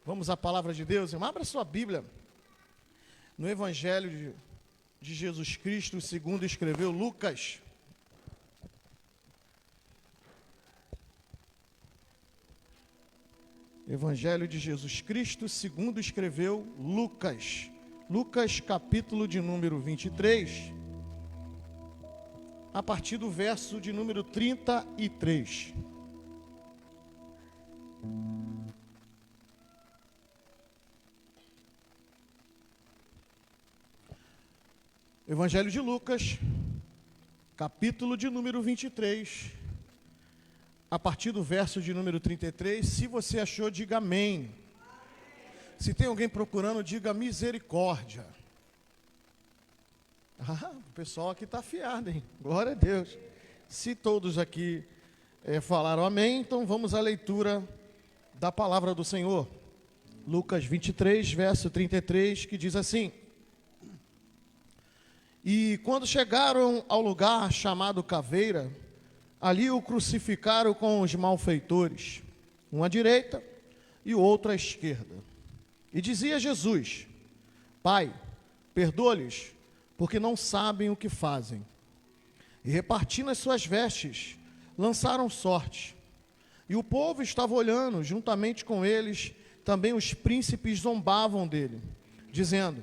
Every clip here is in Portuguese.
Vamos à palavra de Deus. Abra sua Bíblia no Evangelho de Jesus Cristo, segundo escreveu Lucas. Evangelho de Jesus Cristo, segundo escreveu Lucas. Lucas, capítulo de número 23, a partir do verso de número 33. Evangelho de Lucas, capítulo de número 23, a partir do verso de número 33. Se você achou, diga amém. Se tem alguém procurando, diga misericórdia. O pessoal aqui está afiado, hein? Glória a Deus. Se todos aqui falaram amém, então vamos à leitura da palavra do Senhor. Lucas 23, verso 33, que diz assim: E quando chegaram ao lugar chamado Caveira, ali o crucificaram com os malfeitores, um à direita e o outro à esquerda. E dizia Jesus: Pai, perdoa-lhes, porque não sabem o que fazem. E repartindo as suas vestes, lançaram sorte. E o povo estava olhando, juntamente com eles, também os príncipes zombavam dele, dizendo: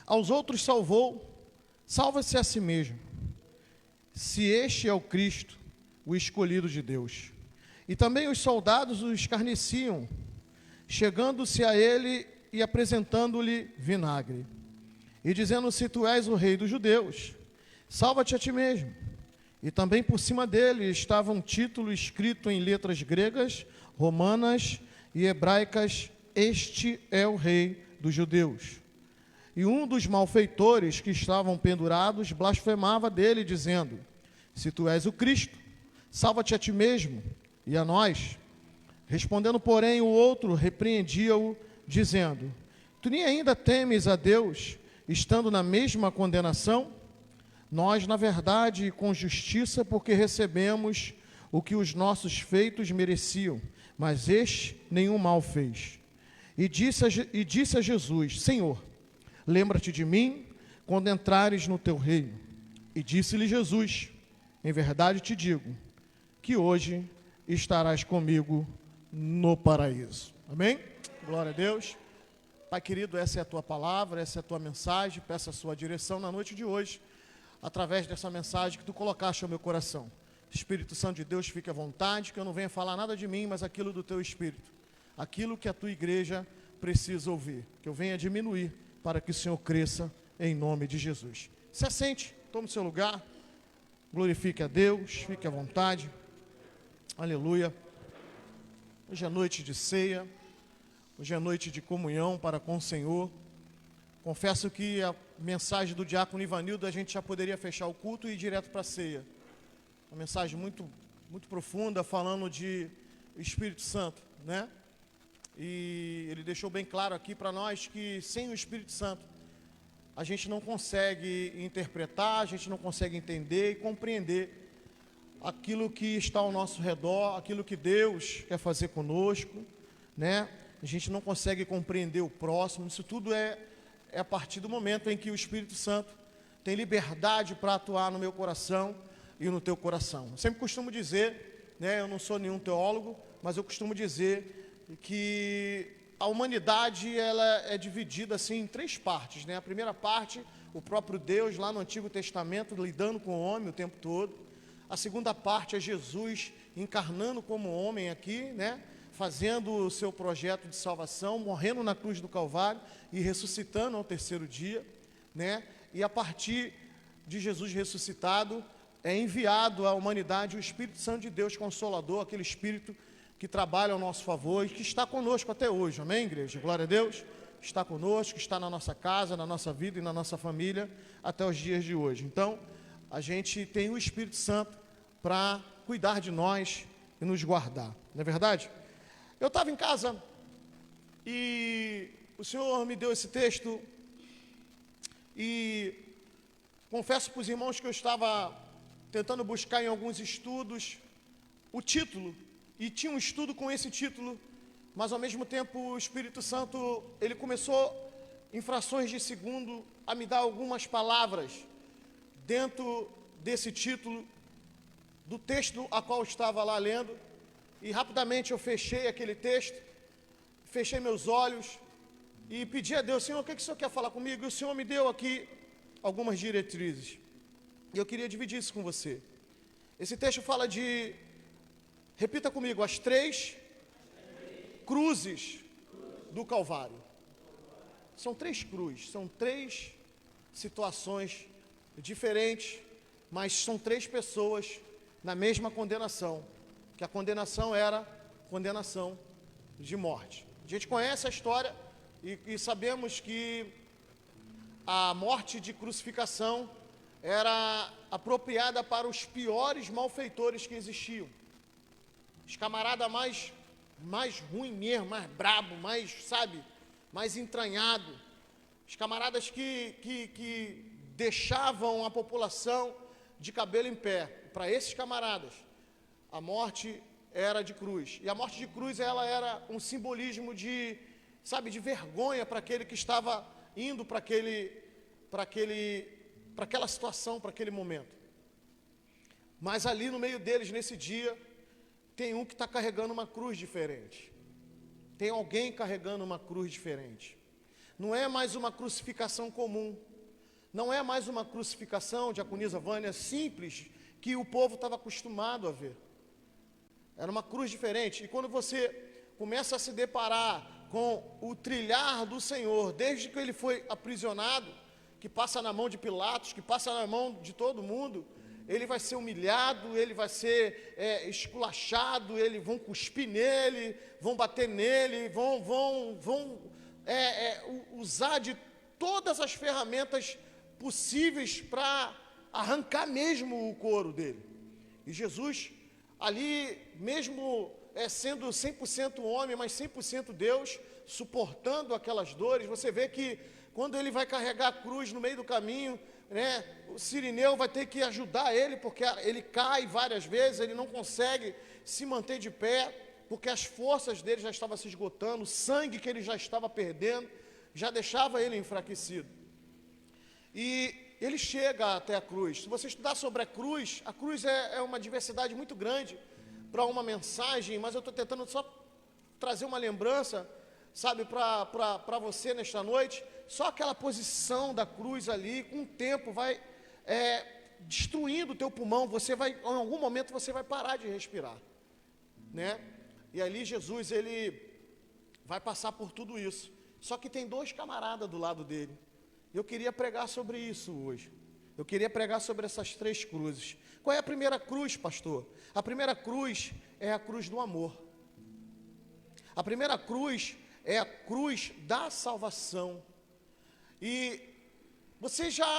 Aos outros salvou, salva-se a si mesmo, se este é o Cristo, o escolhido de Deus. E também os soldados o escarneciam, chegando-se a ele e apresentando-lhe vinagre, e dizendo: Se tu és o rei dos judeus, salva-te a ti mesmo. E também por cima dele estava um título escrito em letras gregas, romanas e hebraicas: Este é o rei dos judeus. E um dos malfeitores que estavam pendurados blasfemava dele, dizendo: Se tu és o Cristo, salva-te a ti mesmo e a nós. Respondendo, porém, o outro repreendia-o, dizendo: Tu nem ainda temes a Deus, estando na mesma condenação? Nós, na verdade, com justiça, porque recebemos o que os nossos feitos mereciam, mas este nenhum mal fez. E disse a Jesus: Senhor, lembra-te de mim quando entrares no teu reino. E disse-lhe Jesus: Em verdade te digo, que hoje estarás comigo no paraíso. Amém? Glória a Deus. Pai querido, essa é a tua palavra, essa é a tua mensagem. Peço a sua direção na noite de hoje, através dessa mensagem que tu colocaste ao meu coração. Espírito Santo de Deus, fique à vontade, que eu não venha falar nada de mim, mas aquilo do teu Espírito, aquilo que a tua igreja precisa ouvir, que eu venha diminuir, para que o Senhor cresça, em nome de Jesus. Se assente, tome o seu lugar, glorifique a Deus, fique à vontade. Aleluia. Hoje é noite de ceia, hoje é noite de comunhão para com o Senhor. Confesso que a mensagem do diácono Ivanildo, a gente já poderia fechar o culto e ir direto para a ceia. Uma mensagem muito profunda, falando de Espírito Santo, né? E ele deixou bem claro aqui para nós que sem o Espírito Santo a gente não consegue interpretar, a gente não consegue entender e compreender aquilo que está ao nosso redor, aquilo que Deus quer fazer conosco, né? A gente não consegue compreender o próximo. Isso tudo é a partir do momento em que o Espírito Santo tem liberdade para atuar no meu coração e no teu coração. Eu sempre costumo dizer, né, eu não sou nenhum teólogo, mas eu costumo dizer que a humanidade ela é dividida assim em três partes, né? A primeira parte, o próprio Deus lá no Antigo Testamento lidando com o homem o tempo todo. A segunda parte é Jesus encarnando como homem aqui, né? Fazendo o seu projeto de salvação, morrendo na cruz do Calvário e ressuscitando ao terceiro dia, né? E a partir de Jesus ressuscitado, é enviado à humanidade o Espírito Santo de Deus Consolador, aquele Espírito que trabalha ao nosso favor e que está conosco até hoje, amém, igreja? Glória a Deus, está conosco, está na nossa casa, na nossa vida e na nossa família até os dias de hoje. Então, a gente tem o Espírito Santo para cuidar de nós e nos guardar, não é verdade? Eu estava em casa e o Senhor me deu esse texto e confesso para os irmãos que eu estava tentando buscar em alguns estudos o título, e tinha um estudo com esse título, mas ao mesmo tempo o Espírito Santo, ele começou, em frações de segundo, a me dar algumas palavras dentro desse título do texto a qual eu estava lá lendo, e rapidamente eu fechei aquele texto, fechei meus olhos e pedi a Deus: Senhor, o que o Senhor quer falar comigo? E o Senhor me deu aqui algumas diretrizes, e eu queria dividir isso com você. Esse texto fala de, repita comigo, as 3 cruzes do Calvário. São 3 cruzes, são 3 situações diferentes, mas são 3 pessoas na mesma condenação, que a condenação era condenação de morte. A gente conhece a história e sabemos que a morte de crucificação era apropriada para os piores malfeitores que existiam. Os camaradas mais ruim mesmo, mais brabo, mais entranhado. Os camaradas que deixavam a população de cabelo em pé. Para esses camaradas, a morte era de cruz. E a morte de cruz, ela era um simbolismo de vergonha para aquele que estava indo para aquela situação, para aquele momento. Mas ali no meio deles, nesse dia, tem um que está carregando uma cruz diferente. Tem alguém carregando uma cruz diferente. Não é mais uma crucificação comum. Não é mais uma crucificação, diaconisa Vânia, simples, que o povo estava acostumado a ver. Era uma cruz diferente. E quando você começa a se deparar com o trilhar do Senhor, desde que ele foi aprisionado, que passa na mão de Pilatos, que passa na mão de todo mundo, ele vai ser humilhado, ele vai ser esculachado, vão cuspir nele, vão bater nele, vão usar de todas as ferramentas possíveis para arrancar mesmo o couro dele. E Jesus, ali, mesmo sendo 100% homem, mas 100% Deus, suportando aquelas dores, você vê que quando ele vai carregar a cruz no meio do caminho, o Cirineu vai ter que ajudar ele, porque ele cai várias vezes, ele não consegue se manter de pé, porque as forças dele já estavam se esgotando, o sangue que ele já estava perdendo, já deixava ele enfraquecido. E ele chega até a cruz. Se você estudar sobre a cruz é uma diversidade muito grande para uma mensagem, mas eu estou tentando só trazer uma lembrança, para você nesta noite. Só aquela posição da cruz ali, com o tempo, vai destruindo o teu pulmão. Em algum momento você vai parar de respirar, né? E ali Jesus, ele vai passar por tudo isso. Só que tem 2 camaradas do lado dele. Eu queria pregar sobre isso hoje. Eu queria pregar sobre essas 3 cruzes. Qual é a primeira cruz, pastor? A primeira cruz é a cruz do amor. A primeira cruz é a cruz da salvação. E você já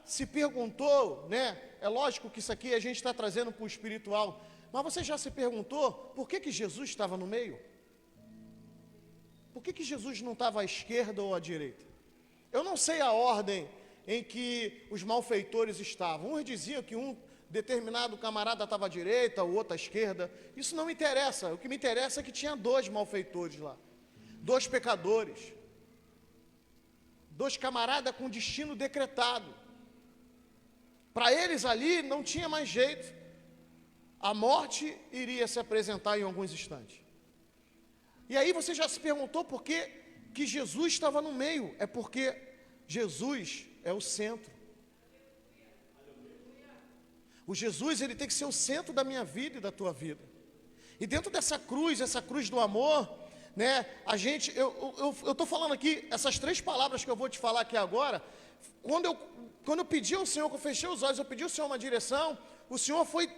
se perguntou, né? É lógico que isso aqui a gente está trazendo para o espiritual, mas você já se perguntou por que Jesus estava no meio? Por que Jesus não estava à esquerda ou à direita? Eu não sei a ordem em que os malfeitores estavam. Uns diziam que um determinado camarada estava à direita, o outro à esquerda. Isso não me interessa. O que me interessa é que tinha 2 malfeitores lá, 2 pecadores, 2 camaradas com destino decretado. Para eles ali não tinha mais jeito. A morte iria se apresentar em alguns instantes. E aí você já se perguntou por que Jesus estava no meio? É porque Jesus é o centro. O Jesus, ele tem que ser o centro da minha vida e da tua vida. E dentro dessa cruz, essa cruz do amor, né? Eu estou falando aqui, essas 3 palavras que eu vou te falar aqui agora, quando eu pedi ao Senhor, que eu fechei os olhos, eu pedi ao Senhor uma direção, o Senhor foi,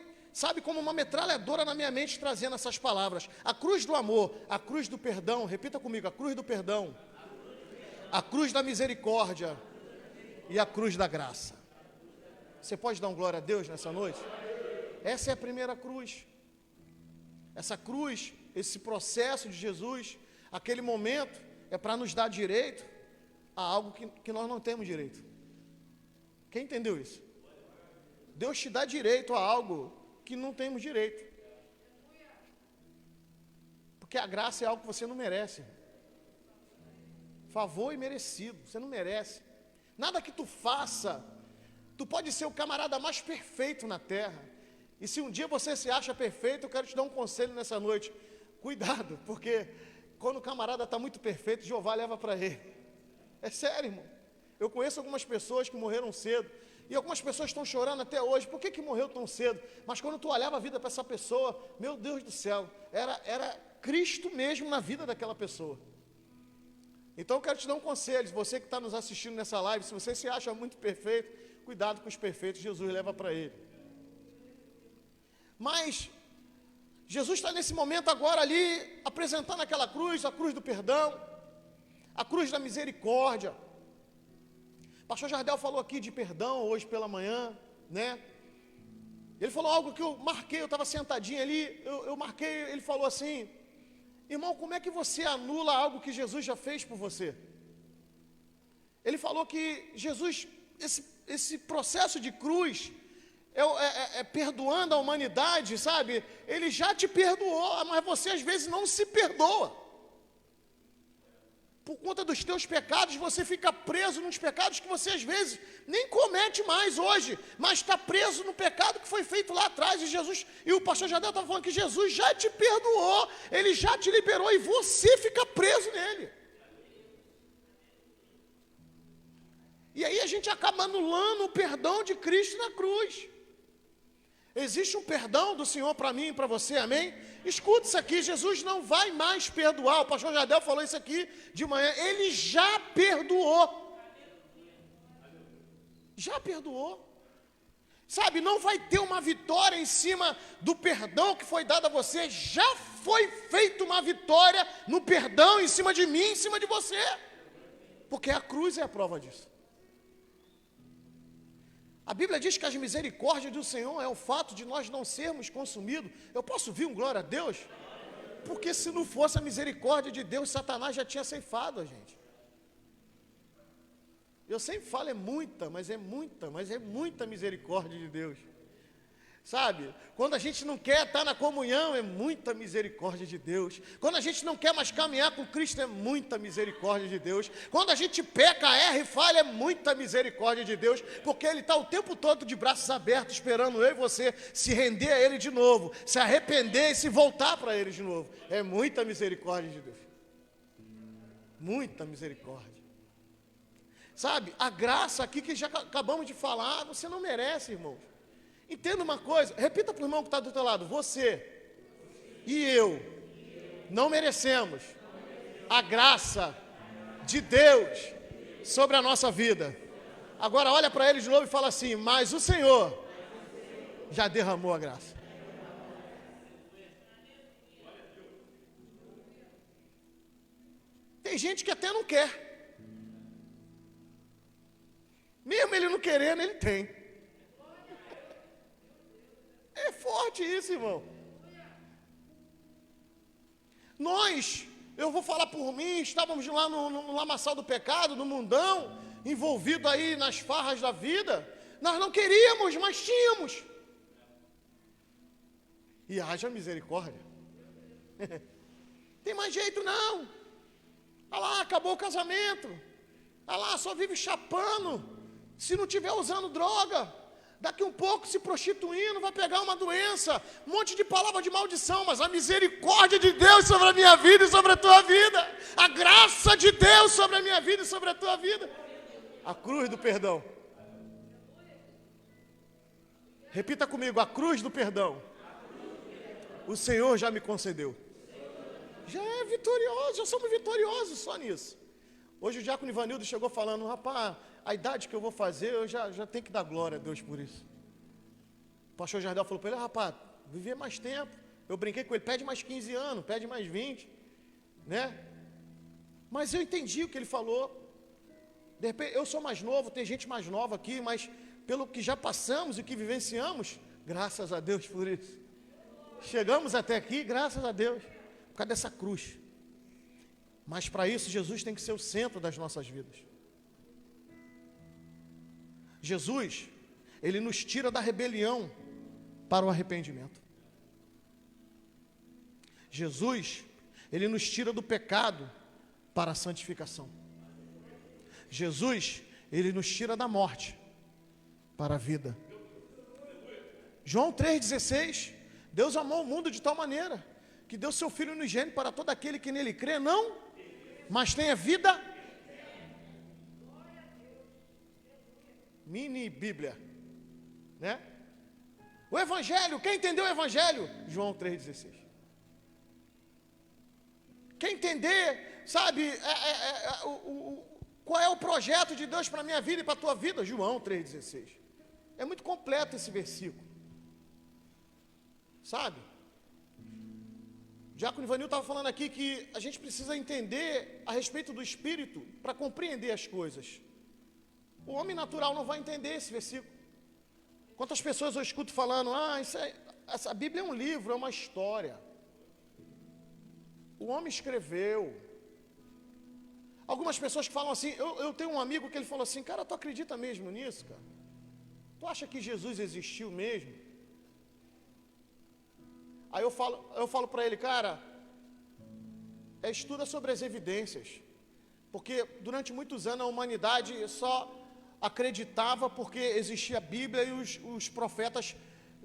como uma metralhadora na minha mente, trazendo essas palavras. A cruz do amor, a cruz do perdão, repita comigo, a cruz do perdão, a cruz da misericórdia e a cruz da graça. Você pode dar um glória a Deus nessa noite? Essa é a primeira cruz. Essa cruz, esse processo de Jesus, aquele momento, é para nos dar direito a algo que nós não temos direito. Quem entendeu isso? Deus te dá direito a algo que não temos direito. Porque a graça é algo que você não merece. Favor imerecido, você não merece. Nada que tu faça, tu pode ser o camarada mais perfeito na terra. E se um dia você se acha perfeito, eu quero te dar um conselho nessa noite. Cuidado, porque quando o camarada está muito perfeito, Jeová leva para ele. É sério, irmão. Eu conheço algumas pessoas que morreram cedo. E algumas pessoas estão chorando até hoje. Por que morreu tão cedo? Mas quando tu olhava a vida para essa pessoa, meu Deus do céu, era Cristo mesmo na vida daquela pessoa. Então eu quero te dar um conselho. Você que está nos assistindo nessa live, se você se acha muito perfeito, cuidado com os perfeitos, Jesus leva para ele. Mas Jesus está nesse momento agora ali, apresentando aquela cruz, a cruz do perdão, a cruz da misericórdia. O pastor Jardel falou aqui de perdão hoje pela manhã, né? Ele falou algo que eu marquei, eu estava sentadinho ali, eu marquei, ele falou assim: irmão, como é que você anula algo que Jesus já fez por você? Ele falou que Jesus, esse processo de cruz, perdoando a humanidade, sabe? Ele já te perdoou, mas você às vezes não se perdoa. Por conta dos teus pecados, você fica preso nos pecados que você às vezes nem comete mais hoje, mas está preso no pecado que foi feito lá atrás. E o pastor Jardel estava falando que Jesus já te perdoou, ele já te liberou e você fica preso nele. E aí a gente acaba anulando o perdão de Cristo na cruz. Existe um perdão do Senhor para mim e para você, amém? Escuta isso aqui, Jesus não vai mais perdoar. O pastor Jardel falou isso aqui de manhã. Ele já perdoou. Já perdoou. Sabe, não vai ter uma vitória em cima do perdão que foi dado a você. Já foi feita uma vitória no perdão em cima de mim, em cima de você. Porque a cruz é a prova disso. A Bíblia diz que as misericórdias do Senhor é o fato de nós não sermos consumidos. Eu posso ouvir um glória a Deus? Porque se não fosse a misericórdia de Deus, Satanás já tinha ceifado a gente. Eu sempre falo mas é muita misericórdia de Deus. Sabe, quando a gente não quer estar na comunhão, é muita misericórdia de Deus. Quando a gente não quer mais caminhar com Cristo, é muita misericórdia de Deus. Quando a gente peca, erra e falha, é muita misericórdia de Deus, porque Ele está o tempo todo de braços abertos, esperando eu e você se render a Ele de novo, se arrepender e se voltar para Ele de novo. É muita misericórdia de Deus. Muita misericórdia. Sabe, a graça aqui que já acabamos de falar, você não merece, irmãos. Entenda uma coisa, repita para o irmão que está do teu lado: você e eu não merecemos a graça de Deus sobre a nossa vida. Agora olha para ele de novo e fala assim: mas o Senhor já derramou a graça. Tem gente que até não quer, mesmo ele não querendo, ele tem. É forte isso, irmão. Eu vou falar por mim, estávamos lá no lamaçal do pecado, no mundão, envolvido aí nas farras da vida. Nós não queríamos, mas tínhamos. E haja misericórdia. Tem mais jeito não. Olha lá, acabou o casamento. Olha lá, só vive chapando. Se não estiver usando droga, daqui um pouco se prostituindo, vai pegar uma doença, um monte de palavra de maldição, mas a misericórdia de Deus sobre a minha vida e sobre a tua vida, a graça de Deus sobre a minha vida e sobre a tua vida, a cruz do perdão. Repita comigo: a cruz do perdão, o Senhor já me concedeu. Já é vitorioso, já somos vitoriosos só nisso. Hoje o diácono Ivanildo chegou falando: rapaz, a idade que eu vou fazer, eu já tenho que dar glória a Deus por isso. O pastor Jardel falou para ele: rapaz, viver mais tempo. Eu brinquei com ele: pede mais 15 anos, pede mais 20, né? Mas eu entendi o que ele falou. De repente, eu sou mais novo, tem gente mais nova aqui, mas pelo que já passamos e que vivenciamos, graças a Deus por isso. Chegamos até aqui, graças a Deus, por causa dessa cruz. Mas para isso, Jesus tem que ser o centro das nossas vidas. Jesus, Ele nos tira da rebelião para o arrependimento. Jesus, Ele nos tira do pecado para a santificação. Jesus, Ele nos tira da morte para a vida. João 3,16, Deus amou o mundo de tal maneira que deu seu Filho unigênito para todo aquele que nele crê, não, mas tenha vida. Mini Bíblia, né? O Evangelho, quem entendeu o Evangelho? João 3,16. Quem entender, sabe, qual é o projeto de Deus para a minha vida e para a tua vida? João 3,16. É muito completo esse versículo, sabe? O Diácono Ivanil estava falando aqui que a gente precisa entender a respeito do Espírito para compreender as coisas. O homem natural não vai entender esse versículo. Quantas pessoas eu escuto falando, essa Bíblia é um livro, é uma história. O homem escreveu. Algumas pessoas que falam assim, eu tenho um amigo que ele falou assim, cara, tu acredita mesmo nisso, cara? Tu acha que Jesus existiu mesmo? Aí eu falo para ele, cara, estuda sobre as evidências. Porque durante muitos anos a humanidade só acreditava porque existia a Bíblia e os profetas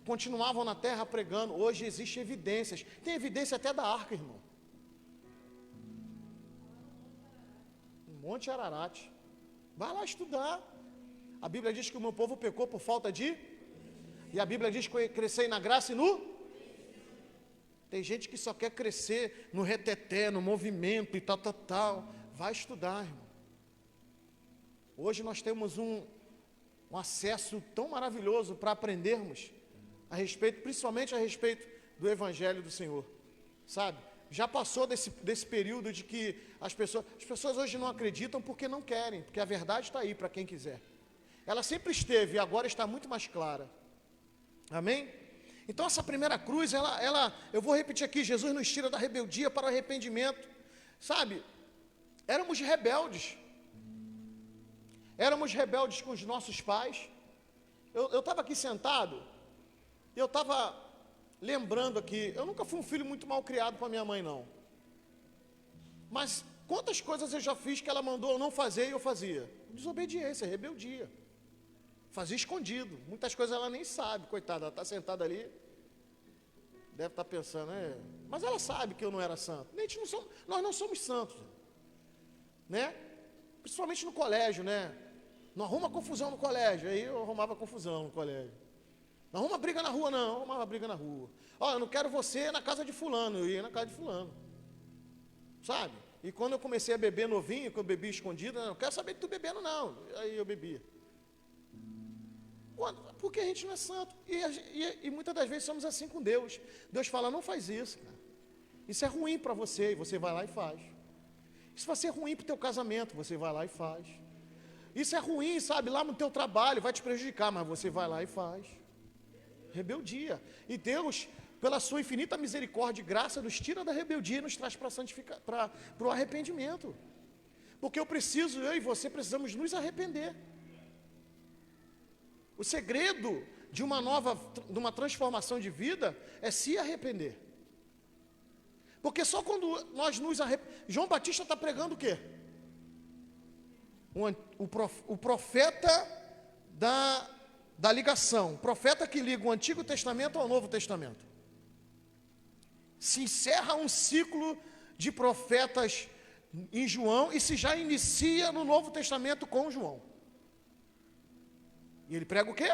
continuavam na terra pregando. Hoje existem evidências. Tem evidência até da arca, irmão. Monte Ararat. Vai lá estudar. A Bíblia diz que o meu povo pecou por falta de... E a Bíblia diz que crescei na graça e no... Tem gente que só quer crescer no reteté, no movimento e tal. Vai estudar, irmão. Hoje nós temos um acesso tão maravilhoso para aprendermos a respeito, principalmente a respeito do Evangelho do Senhor, sabe? Já passou desse período de que as pessoas hoje não acreditam porque não querem, porque a verdade está aí para quem quiser. Ela sempre esteve e agora está muito mais clara. Amém? Então essa primeira cruz, eu vou repetir aqui, Jesus nos tira da rebeldia para o arrependimento, sabe? Éramos rebeldes com os nossos pais. Eu estava aqui sentado, eu estava lembrando aqui, eu nunca fui um filho muito mal criado com a minha mãe, não. Mas quantas coisas eu já fiz que ela mandou eu não fazer e eu fazia? Desobediência, rebeldia. Fazia escondido. Muitas coisas ela nem sabe, coitada, ela está sentada ali, deve estar pensando, mas ela sabe que eu não era santo. Nós não somos santos, né? Principalmente no colégio, né? Não arruma confusão no colégio. Aí eu arrumava confusão no colégio. Não arruma briga na rua, não. Eu arrumava briga na rua. Eu não quero você na casa de fulano. Eu ia na casa de fulano. Sabe? E quando eu comecei a beber novinho, que eu bebia escondido, eu não quero saber de tu bebendo, não. Aí eu bebia. Porque a gente não é santo. E muitas das vezes somos assim com Deus. Deus fala, não faz isso, cara. Isso é ruim para você. E você vai lá e faz. Isso vai ser ruim para o teu casamento. Você vai lá e faz. Isso é ruim, sabe, lá no teu trabalho, vai te prejudicar, mas você vai lá e faz. Rebeldia. E Deus, pela sua infinita misericórdia e graça, nos tira da rebeldia e nos traz para o arrependimento. Porque eu e você precisamos nos arrepender. O segredo de uma transformação de vida é se arrepender. Porque só quando nós nos arrependemos... João Batista está pregando o quê? O profeta da ligação, o profeta que liga o Antigo Testamento ao Novo Testamento. Se encerra um ciclo de profetas em João e se já inicia no Novo Testamento com João. E ele prega o quê?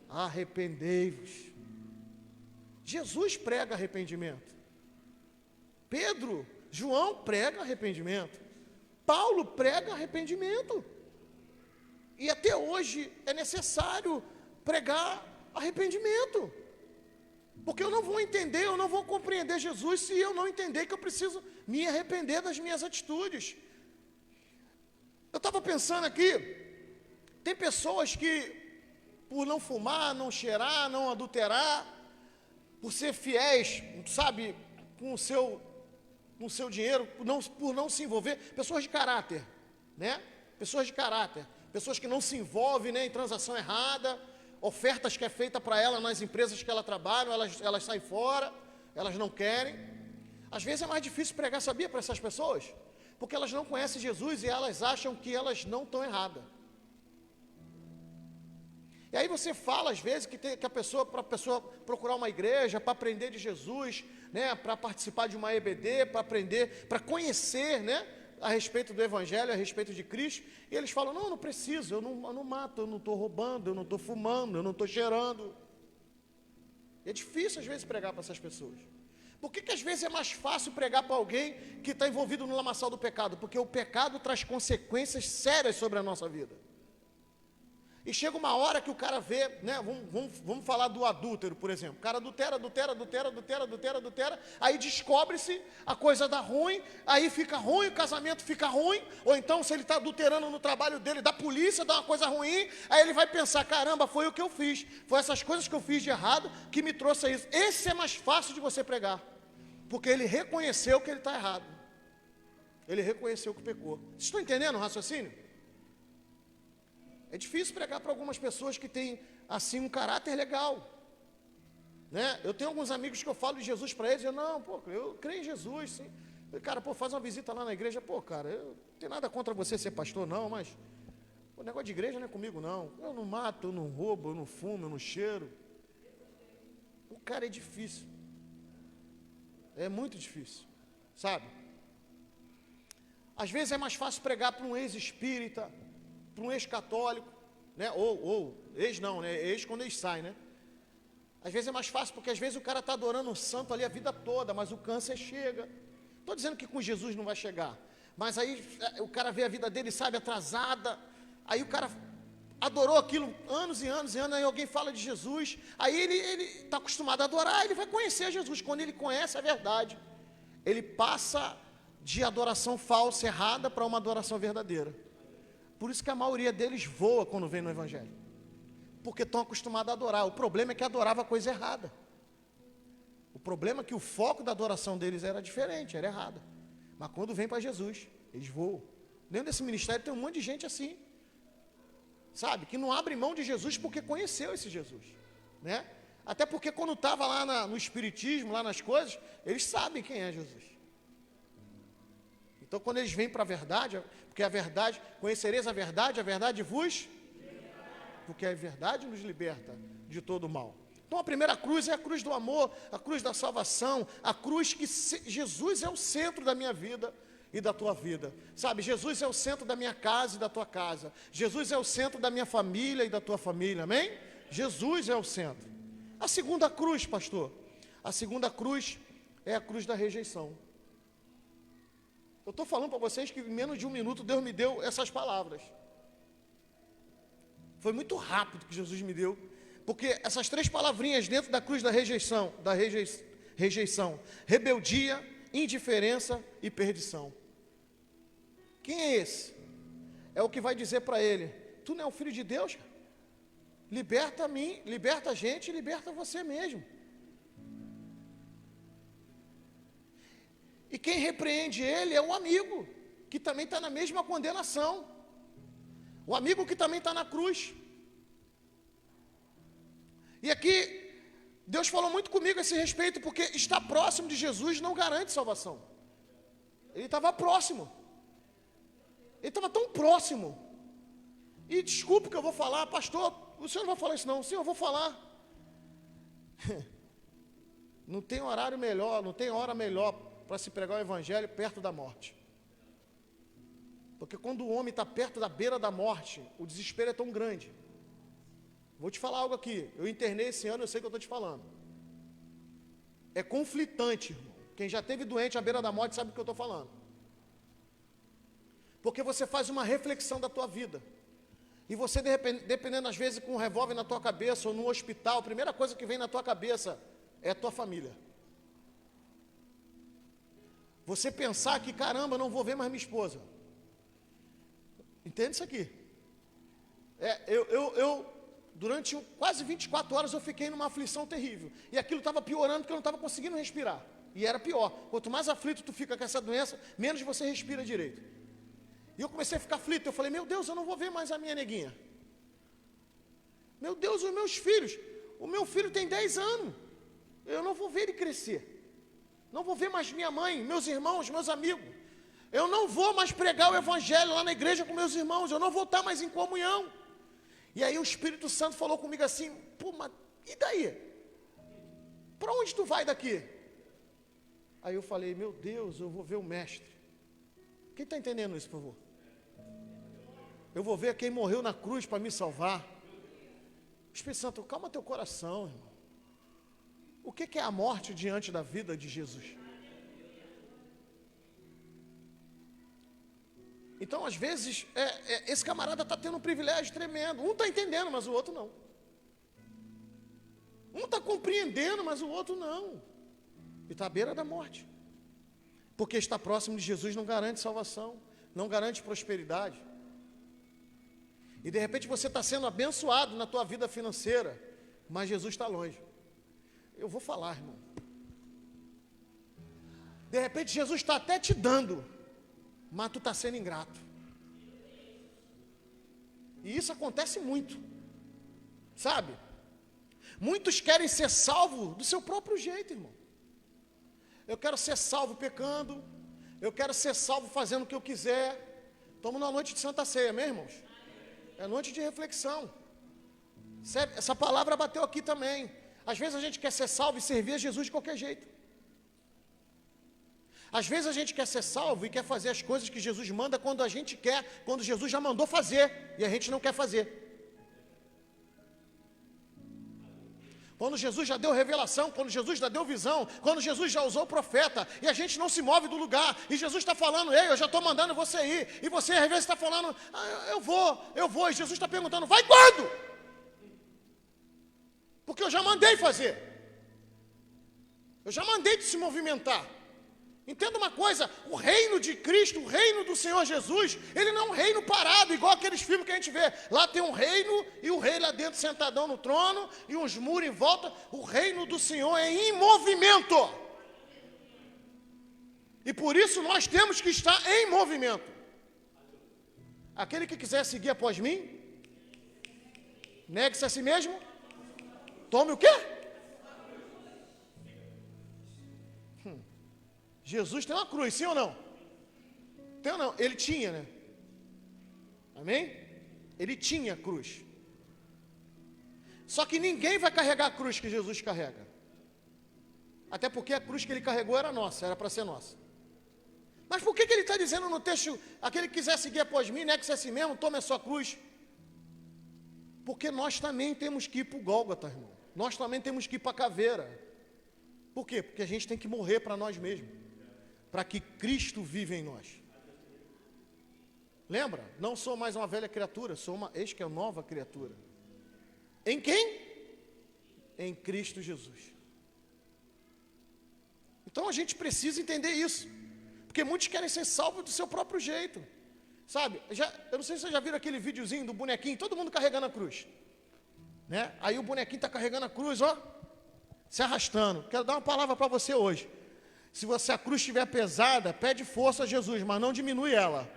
Arrependei-vos. Jesus prega arrependimento. João prega arrependimento. Paulo prega arrependimento. E até hoje é necessário pregar arrependimento. Porque eu não vou entender, eu não vou compreender Jesus se eu não entender que eu preciso me arrepender das minhas atitudes. Eu estava pensando aqui, tem pessoas que, por não fumar, não cheirar, não adulterar, por ser fiéis, sabe, com o seu dinheiro, por não se envolver, pessoas de caráter, né? Pessoas de caráter, pessoas que não se envolvem, né, em transação errada, ofertas que é feita para ela nas empresas que ela trabalha, elas saem fora, elas não querem. Às vezes é mais difícil pregar, sabia, para essas pessoas? Porque elas não conhecem Jesus e elas acham que elas não estão erradas. E aí você fala, às vezes, para a pessoa procurar uma igreja, para aprender de Jesus, né, para participar de uma EBD, para aprender, para conhecer, né, a respeito do Evangelho, a respeito de Cristo, e eles falam, não, eu não preciso, eu não mato, eu não estou roubando, eu não estou fumando, eu não estou cheirando. É difícil, às vezes, pregar para essas pessoas. Por que às vezes é mais fácil pregar para alguém que está envolvido no lamaçal do pecado? Porque o pecado traz consequências sérias sobre a nossa vida. E chega uma hora que o cara vê, né, vamos falar do adúltero, por exemplo. O cara adultera, aí descobre-se, a coisa dá ruim, aí fica ruim, o casamento fica ruim, ou então se ele está adulterando no trabalho dele, da polícia, dá uma coisa ruim, aí ele vai pensar, caramba, foi o que eu fiz, foi essas coisas que eu fiz de errado que me trouxe a isso. Esse é mais fácil de você pregar, porque ele reconheceu que ele está errado, ele reconheceu que pecou. Vocês estão entendendo o raciocínio? É difícil pregar para algumas pessoas que têm, assim, um caráter legal, né? Eu tenho alguns amigos que eu falo de Jesus para eles, eu creio em Jesus, sim. Cara, faz uma visita lá na igreja, cara, eu não tenho nada contra você ser pastor, não, mas o negócio de igreja não é comigo, não. Eu não mato, eu não roubo, eu não fumo, eu não cheiro. O cara é difícil. É muito difícil, sabe? Às vezes é mais fácil pregar para um ex-espírita, para um ex-católico, né? Ex quando eles saem, né? Às vezes é mais fácil, porque às vezes o cara está adorando o santo ali a vida toda, mas o câncer chega. Estou dizendo que com Jesus não vai chegar, mas aí o cara vê a vida dele, sabe, atrasada, aí o cara adorou aquilo anos e anos e anos, aí alguém fala de Jesus, aí ele está acostumado a adorar, ele vai conhecer Jesus. Quando ele conhece a verdade, ele passa de adoração falsa, errada, para uma adoração verdadeira. Por isso que a maioria deles voa quando vem no Evangelho, porque estão acostumados a adorar. O problema é que adorava coisa errada. O problema é que o foco da adoração deles era diferente, era errada. Mas quando vem para Jesus, eles voam. Dentro desse ministério tem um monte de gente assim, sabe, que não abre mão de Jesus porque conheceu esse Jesus, né? Até porque quando estava lá no espiritismo, lá nas coisas, eles sabem quem é Jesus. Então quando eles vêm para a verdade, porque a verdade, conhecereis a verdade vos, porque a verdade nos liberta de todo o mal. Então a primeira cruz é a cruz do amor, a cruz da salvação, a cruz que Jesus é o centro da minha vida e da tua vida, sabe? Jesus é o centro da minha casa e da tua casa, Jesus é o centro da minha família e da tua família, amém? Jesus é o centro. A segunda cruz, pastor, a segunda cruz é a cruz da rejeição. Eu estou falando para vocês que em menos de um minuto Deus me deu essas palavras. Foi muito rápido que Jesus me deu, porque essas três palavrinhas dentro da cruz da rejeição, rebeldia, indiferença e perdição. Quem é esse? É o que vai dizer para ele, tu não é o filho de Deus? Liberta a mim, liberta a gente, liberta você mesmo. E quem repreende ele é o amigo, que também está na mesma condenação. O amigo que também está na cruz. E aqui, Deus falou muito comigo a esse respeito, porque estar próximo de Jesus não garante salvação. Ele estava próximo. Ele estava tão próximo. E desculpe que eu vou falar, pastor, o senhor não vai falar isso não. Sim, eu vou falar. Não tem horário melhor, não tem hora melhor para se pregar o evangelho perto da morte. Porque quando o homem está perto da beira da morte, o desespero é tão grande. Vou te falar algo aqui, eu internei esse ano, eu sei que eu estou te falando. É conflitante, irmão. Quem já esteve doente à beira da morte sabe o que eu estou falando. Porque você faz uma reflexão da tua vida. E você, dependendo às vezes com um revólver na tua cabeça ou no hospital, a primeira coisa que vem na tua cabeça é a tua família. Você pensar que, caramba, eu não vou ver mais minha esposa. Entende isso aqui? Durante quase 24 horas eu fiquei numa aflição terrível. E aquilo estava piorando porque eu não estava conseguindo respirar. E era pior. Quanto mais aflito tu fica com essa doença, menos você respira direito. E eu comecei a ficar aflito. Eu falei, meu Deus, eu não vou ver mais a minha neguinha. Meu Deus, os meus filhos. O meu filho tem 10 anos. Eu não vou ver ele crescer. Não vou ver mais minha mãe, meus irmãos, meus amigos. Eu não vou mais pregar o evangelho lá na igreja com meus irmãos. Eu não vou estar mais em comunhão. E aí o Espírito Santo falou comigo assim: pô, mas e daí? Para onde tu vai daqui? Aí eu falei: meu Deus, eu vou ver o mestre. Quem está entendendo isso, por favor? Eu vou ver quem morreu na cruz para me salvar. Espírito Santo, calma teu coração, irmão. O que é a morte diante da vida de Jesus? Então, às vezes, esse camarada está tendo um privilégio tremendo. Um está entendendo, mas o outro não. Um está compreendendo, mas o outro não. E está à beira da morte. Porque estar próximo de Jesus não garante salvação, não garante prosperidade. E de repente você está sendo abençoado na tua vida financeira, mas Jesus está longe. Eu vou falar, irmão. De repente Jesus está até te dando, mas tu está sendo ingrato. E isso acontece muito, sabe? Muitos querem ser salvos do seu próprio jeito, irmão. Eu quero ser salvo pecando, eu quero ser salvo fazendo o que eu quiser. Estamos na noite de Santa Ceia, meus irmãos. É noite de reflexão. Essa palavra bateu aqui também. Às vezes a gente quer ser salvo e servir a Jesus de qualquer jeito. Às vezes a gente quer ser salvo e quer fazer as coisas que Jesus manda quando a gente quer, quando Jesus já mandou fazer, e a gente não quer fazer. Quando Jesus já deu revelação, quando Jesus já deu visão, quando Jesus já usou o profeta, e a gente não se move do lugar, e Jesus está falando: ei, eu já estou mandando você ir, e você às vezes está falando: eu vou, e Jesus está perguntando: vai quando? Porque eu já mandei fazer, eu já mandei de se movimentar. Entenda uma coisa: o reino de Cristo, o reino do Senhor Jesus, ele não é um reino parado, igual aqueles filmes que a gente vê. Lá tem um reino, e o rei lá dentro sentadão no trono, e uns muros em volta. O reino do Senhor é em movimento. E por isso nós temos que estar em movimento. Aquele que quiser seguir após mim, negue-se a si mesmo, tome o quê? Jesus tem uma cruz, sim ou não? Tem ou não? Ele tinha, né? Amém? Ele tinha cruz. Só que ninguém vai carregar a cruz que Jesus carrega. Até porque a cruz que ele carregou era nossa, era para ser nossa. Mas por que ele está dizendo no texto: aquele que quiser seguir após mim, negue-se a si mesmo, tome a sua cruz? Porque nós também temos que ir para o Gólgota, irmão. Nós também temos que ir para a caveira. Por quê? Porque a gente tem que morrer para nós mesmos, para que Cristo vive em nós. Lembra? Não sou mais uma velha criatura, eis que é uma nova criatura. Em quem? Em Cristo Jesus. Então a gente precisa entender isso, porque muitos querem ser salvos do seu próprio jeito, sabe? Eu não sei se vocês já viram aquele videozinho do bonequinho, todo mundo carregando a cruz, né? Aí o bonequinho está carregando a cruz, ó, se arrastando. Quero dar uma palavra para você hoje. Se a cruz estiver pesada, pede força a Jesus, mas não diminui ela.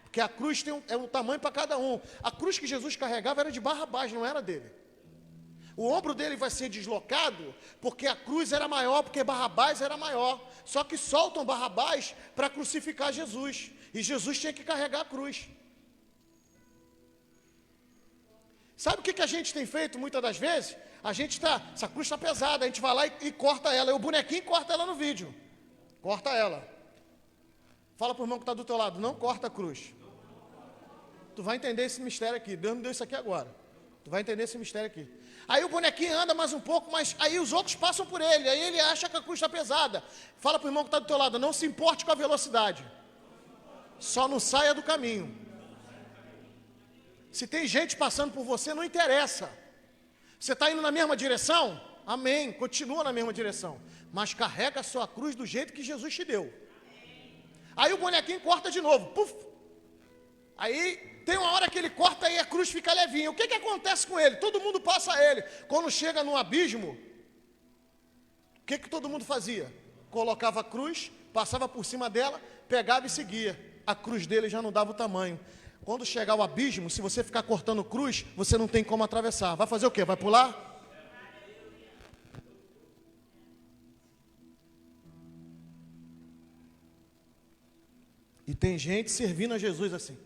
Porque a cruz tem um tamanho para cada um. A cruz que Jesus carregava era de Barrabás, não era dele. O ombro dele vai ser deslocado, porque a cruz era maior, porque Barrabás era maior. Só que soltam Barrabás para crucificar Jesus. E Jesus tinha que carregar a cruz. Sabe o que a gente tem feito muitas das vezes? Essa cruz está pesada, a gente vai lá e corta ela. E o bonequinho corta ela no vídeo. Corta ela. Fala para o irmão que está do teu lado: não corta a cruz. Tu vai entender esse mistério aqui. Deus me deu isso aqui agora. Tu vai entender esse mistério aqui. Aí o bonequinho anda mais um pouco, mas aí os outros passam por ele. Aí ele acha que a cruz está pesada. Fala para o irmão que está do teu lado: não se importe com a velocidade. Só não saia do caminho. Se tem gente passando por você, não interessa. Você está indo na mesma direção? Amém, continua na mesma direção. Mas carrega a sua cruz do jeito que Jesus te deu. Aí o bonequinho corta de novo. Puf! Aí tem uma hora que ele corta e a cruz fica levinha. O que acontece com ele? Todo mundo passa ele. Quando chega no abismo, o que todo mundo fazia? Colocava a cruz, passava por cima dela, pegava e seguia. A cruz dele já não dava o tamanho. Quando chegar ao abismo, se você ficar cortando cruz, você não tem como atravessar. Vai fazer o quê? Vai pular? E tem gente servindo a Jesus assim,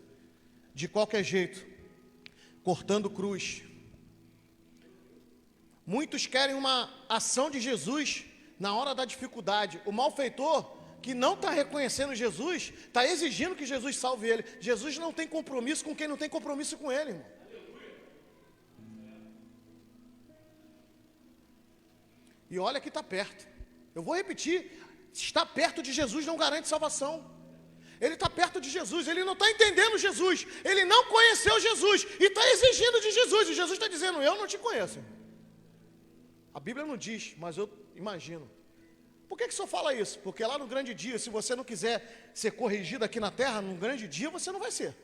de qualquer jeito, cortando cruz. Muitos querem uma ação de Jesus na hora da dificuldade. O malfeitor, que não está reconhecendo Jesus, está exigindo que Jesus salve ele. Jesus não tem compromisso com quem não tem compromisso com ele, irmão. E olha que está perto. Eu vou repetir, estar perto de Jesus não garante salvação. Ele está perto de Jesus, ele não está entendendo Jesus, ele não conheceu Jesus, e está exigindo de Jesus, e Jesus está dizendo, eu não te conheço. A Bíblia não diz, mas eu imagino. Por que o senhor fala isso? Porque lá no grande dia, se você não quiser ser corrigido aqui na terra, no grande dia você não vai ser.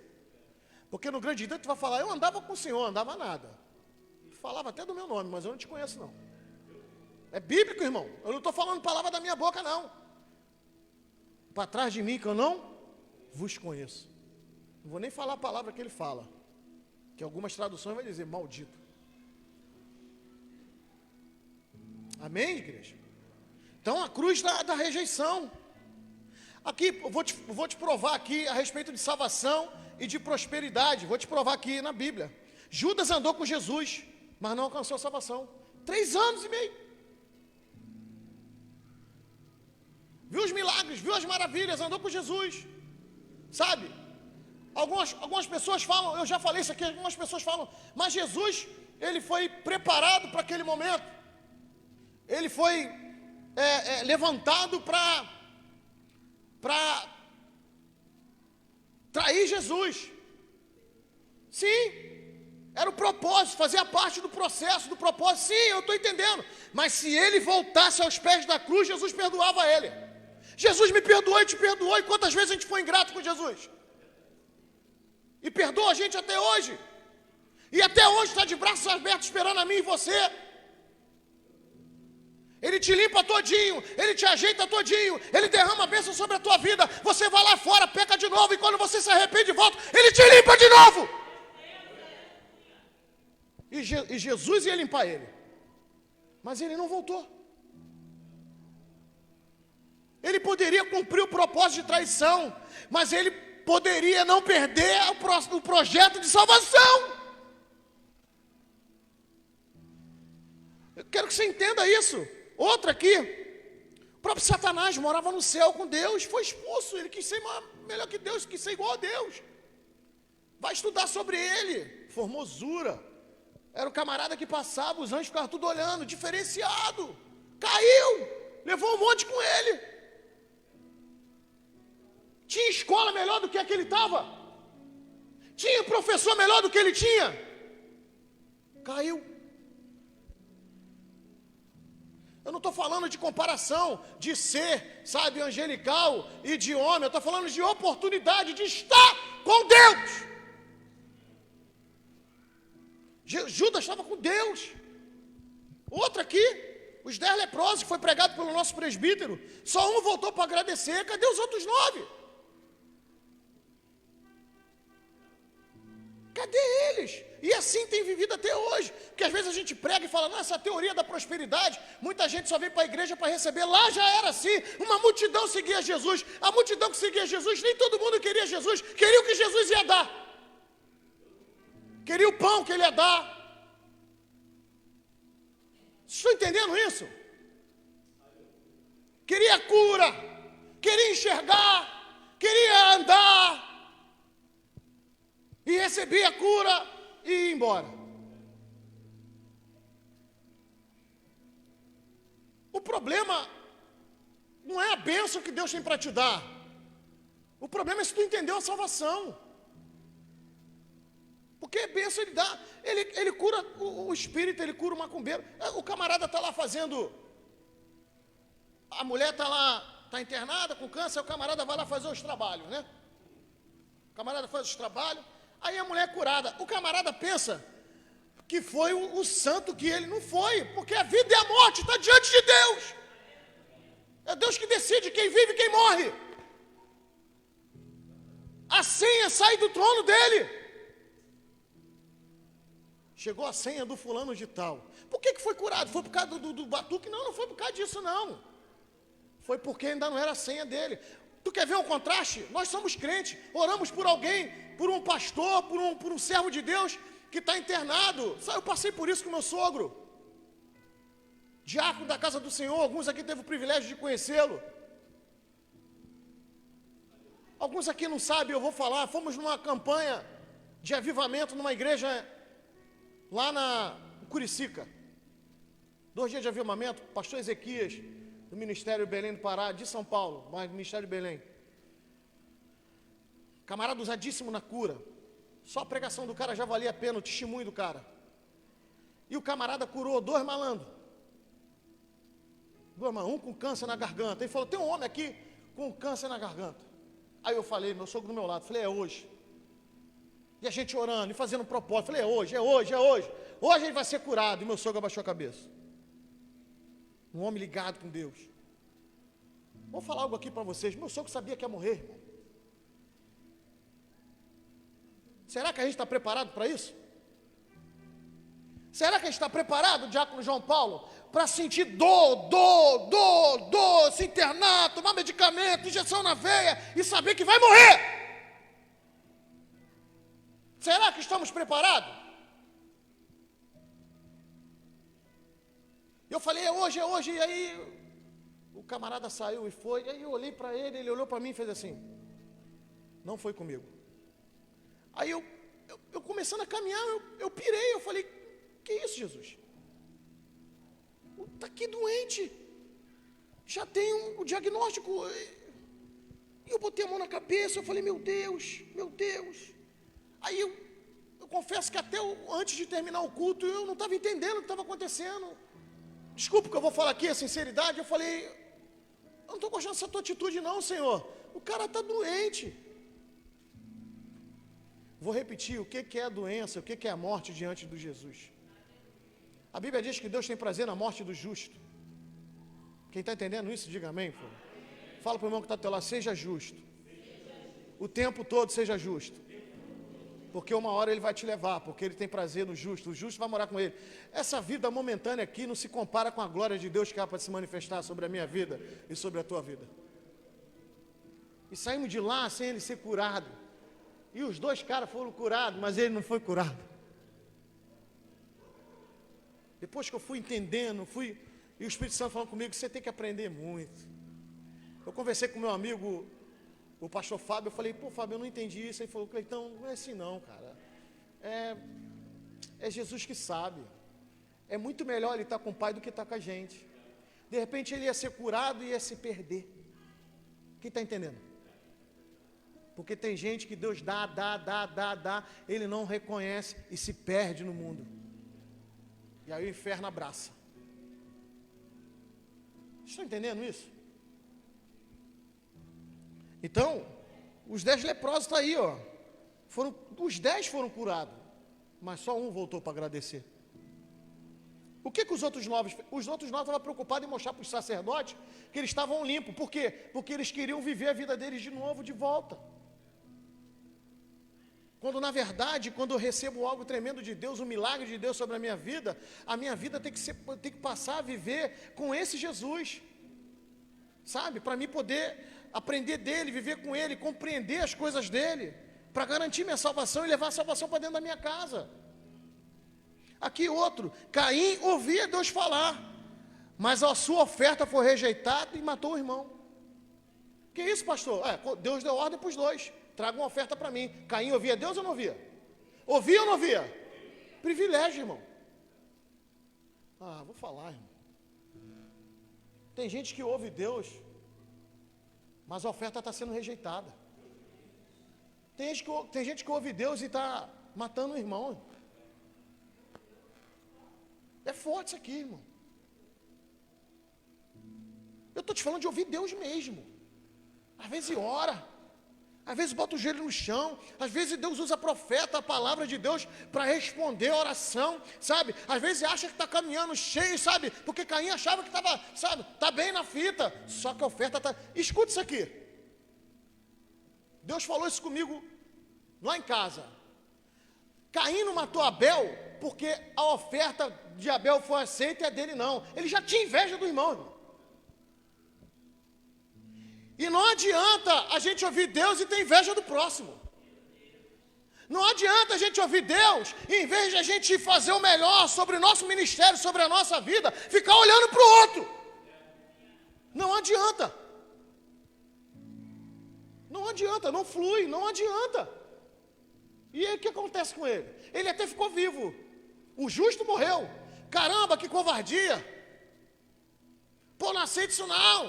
Porque no grande dia tu vai falar, eu andava com o senhor, andava nada. Falava até do meu nome, mas eu não te conheço não. É bíblico, irmão. Eu não estou falando palavra da minha boca, não. Para trás de mim que eu não vos conheço. Não vou nem falar a palavra que ele fala. Que algumas traduções vai dizer, maldito. Amém, igreja? Então a cruz da rejeição. Aqui, eu vou te provar aqui a respeito de salvação e de prosperidade. Vou te provar aqui na Bíblia. Judas andou com Jesus, mas não alcançou a salvação. 3 anos e meio. Viu os milagres, viu as maravilhas, andou com Jesus. Sabe? Algumas pessoas falam, eu já falei isso aqui, algumas pessoas falam, mas Jesus, ele foi preparado para aquele momento. Ele foi levantado para trair Jesus. Sim, era o propósito, fazia parte do processo, do propósito. Sim, eu estou entendendo. Mas se ele voltasse aos pés da cruz, Jesus perdoava ele. Jesus me perdoou e te perdoou. E quantas vezes a gente foi ingrato com Jesus? E perdoa a gente até hoje. E até hoje está de braços abertos esperando a mim e você. Ele te limpa todinho, ele te ajeita todinho, ele derrama a bênção sobre a tua vida. Você vai lá fora, peca de novo, e quando você se arrepende e volta, ele te limpa de novo. E Jesus ia limpar ele. Mas ele não voltou. Ele poderia cumprir o propósito de traição, mas ele poderia não perder o projeto de salvação. Eu quero que você entenda isso. Outra aqui, o próprio Satanás morava no céu com Deus, foi expulso, ele quis ser melhor que Deus, quis ser igual a Deus. Vai estudar sobre ele, formosura. Era o camarada que passava, os anjos ficavam tudo olhando, diferenciado. Caiu, levou um monte com ele. Tinha escola melhor do que a que ele estava. Tinha professor melhor do que ele tinha. Caiu. Eu não estou falando de comparação, de ser, sabe, angelical e de homem. Eu estou falando de oportunidade de estar com Deus. Judas estava com Deus. Outra aqui, os 10 leprosos, que foi pregado pelo nosso presbítero, só um voltou para agradecer. Cadê os outros 9? Cadê eles? E assim tem vivido até hoje. Porque às vezes a gente prega e fala, não, essa teoria da prosperidade, muita gente só vem para a igreja para receber. Lá já era assim, uma multidão seguia Jesus. A multidão que seguia Jesus, nem todo mundo queria Jesus, queria o que Jesus ia dar. Queria o pão que ele ia dar. Vocês estão entendendo isso? Queria cura, queria enxergar, queria andar. E recebia a cura e ia embora. O problema não é a bênção que Deus tem para te dar. O problema é se tu entendeu a salvação. Porque a bênção ele dá, ele cura o espírito, ele cura o macumbeiro. O camarada está lá fazendo, a mulher está lá, está internada com câncer, o camarada vai lá fazer os trabalhos, né? O camarada faz os trabalhos. Aí a mulher é curada. O camarada pensa que foi o santo que ele não foi, porque a vida e a morte está diante de Deus. É Deus que decide quem vive e quem morre. A senha sai do trono dele. Chegou a senha do fulano de tal. Por que foi curado? Foi por causa do batuque? Não foi por causa disso, não. Foi porque ainda não era a senha dele. Tu quer ver o contraste? Nós somos crentes, oramos por alguém, por um pastor, por um servo de Deus que está internado. Sabe, eu passei por isso com meu sogro, diácono da casa do Senhor. Alguns aqui teve o privilégio de conhecê-lo. Alguns aqui não sabem, eu vou falar. Fomos numa campanha de avivamento numa igreja lá na Curicica. 2 dias de avivamento, pastor Ezequias, do Ministério Belém do Pará, de São Paulo, mas Ministério Belém. Camarada usadíssimo na cura. Só a pregação do cara já valia a pena, o testemunho do cara. E o camarada curou 2 malandros. 2 malandros, um com câncer na garganta. Ele falou, tem um homem aqui com câncer na garganta. Aí eu falei, meu sogro do meu lado, falei, é hoje. E a gente orando e fazendo um propósito. Falei, é hoje, é hoje, é hoje. Hoje ele vai ser curado. E meu sogro abaixou a cabeça. Um homem ligado com Deus. Vou falar algo aqui para vocês. Meu sogro sabia que ia morrer, irmão. Será que a gente está preparado para isso? Será que a gente está preparado, diácono João Paulo, para sentir dor, se internar, tomar medicamento, injeção na veia e saber que vai morrer? Será que estamos preparados? Eu falei, é hoje, e aí o camarada saiu e foi, e aí eu olhei para ele, ele olhou para mim e fez assim, não foi comigo. Aí eu começando a caminhar, eu pirei, eu falei, que isso, Jesus? Está aqui doente, já tem o diagnóstico. E eu botei a mão na cabeça, eu falei, meu Deus. Aí eu confesso que até antes de terminar o culto, eu não estava entendendo o que estava acontecendo. Desculpa que eu vou falar aqui, a sinceridade. Eu falei, eu não estou gostando dessa tua atitude não, Senhor. O cara está doente. Vou repetir, o que é a doença, o que é a morte diante de Jesus? A Bíblia diz que Deus tem prazer na morte do justo. Quem está entendendo isso, diga amém. Pô. Fala para o irmão que está ao teu lado, seja justo. O tempo todo seja justo. Porque uma hora ele vai te levar, porque ele tem prazer no justo. O justo vai morar com ele. Essa vida momentânea aqui não se compara com a glória de Deus que há para se manifestar sobre a minha vida e sobre a tua vida. E saímos de lá sem ele ser curado. E os 2 caras foram curados, mas ele não foi curado. Depois que eu fui entendendo, e o Espírito Santo falando comigo, você tem que aprender muito. Eu conversei com meu amigo, o pastor Fábio, eu falei, pô Fábio, eu não entendi isso. Ele falou, Cleitão, não é assim não, cara. É Jesus que sabe. É muito melhor ele estar com o Pai do que estar com a gente. De repente ele ia ser curado e ia se perder. Quem está entendendo? Porque tem gente que Deus dá, ele não reconhece e se perde no mundo. E aí o inferno abraça. Estão entendendo isso? Então, os 10 leprosos estão aí, ó. Os 10 foram curados, mas só um voltou para agradecer. O que os outros 9? Os outros 9 estavam preocupados em mostrar para os sacerdotes que eles estavam limpos. Por quê? Porque eles queriam viver a vida deles de novo, de volta. Quando na verdade, quando eu recebo algo tremendo de Deus, um milagre de Deus sobre a minha vida tem que passar a viver com esse Jesus, sabe? Para mim poder aprender dele, viver com ele, compreender as coisas dele, para garantir minha salvação e levar a salvação para dentro da minha casa. Aqui outro, Caim ouvia Deus falar, mas a sua oferta foi rejeitada e matou o irmão. Que isso, pastor? Deus deu ordem para os 2. Traga uma oferta para mim. Caim ouvia Deus ou não ouvia? Ouvia ou não ouvia? Privilégio, irmão. Vou falar, irmão. Tem gente que ouve Deus, mas a oferta está sendo rejeitada. Tem gente que ouve Deus e está matando o irmão. É forte isso aqui, irmão. Eu estou te falando de ouvir Deus mesmo. Às vezes ora. Às vezes bota o joelho no chão, às vezes Deus usa profeta, a palavra de Deus, para responder a oração, sabe? Às vezes acha que está caminhando cheio, sabe? Porque Caim achava que estava, sabe? Está bem na fita, só que a oferta está... Escuta isso aqui. Deus falou isso comigo lá em casa. Caim não matou Abel porque a oferta de Abel foi aceita e a dele não. Ele já tinha inveja do irmão. E não adianta a gente ouvir Deus e ter inveja do próximo. Não adianta a gente ouvir Deus e, em vez de a gente fazer o melhor sobre o nosso ministério, sobre a nossa vida, ficar olhando para o outro. Não adianta. Não adianta, não flui, não adianta. E aí o que acontece com ele? Ele até ficou vivo. O justo morreu. Caramba, que covardia. Pô, não aceito isso não.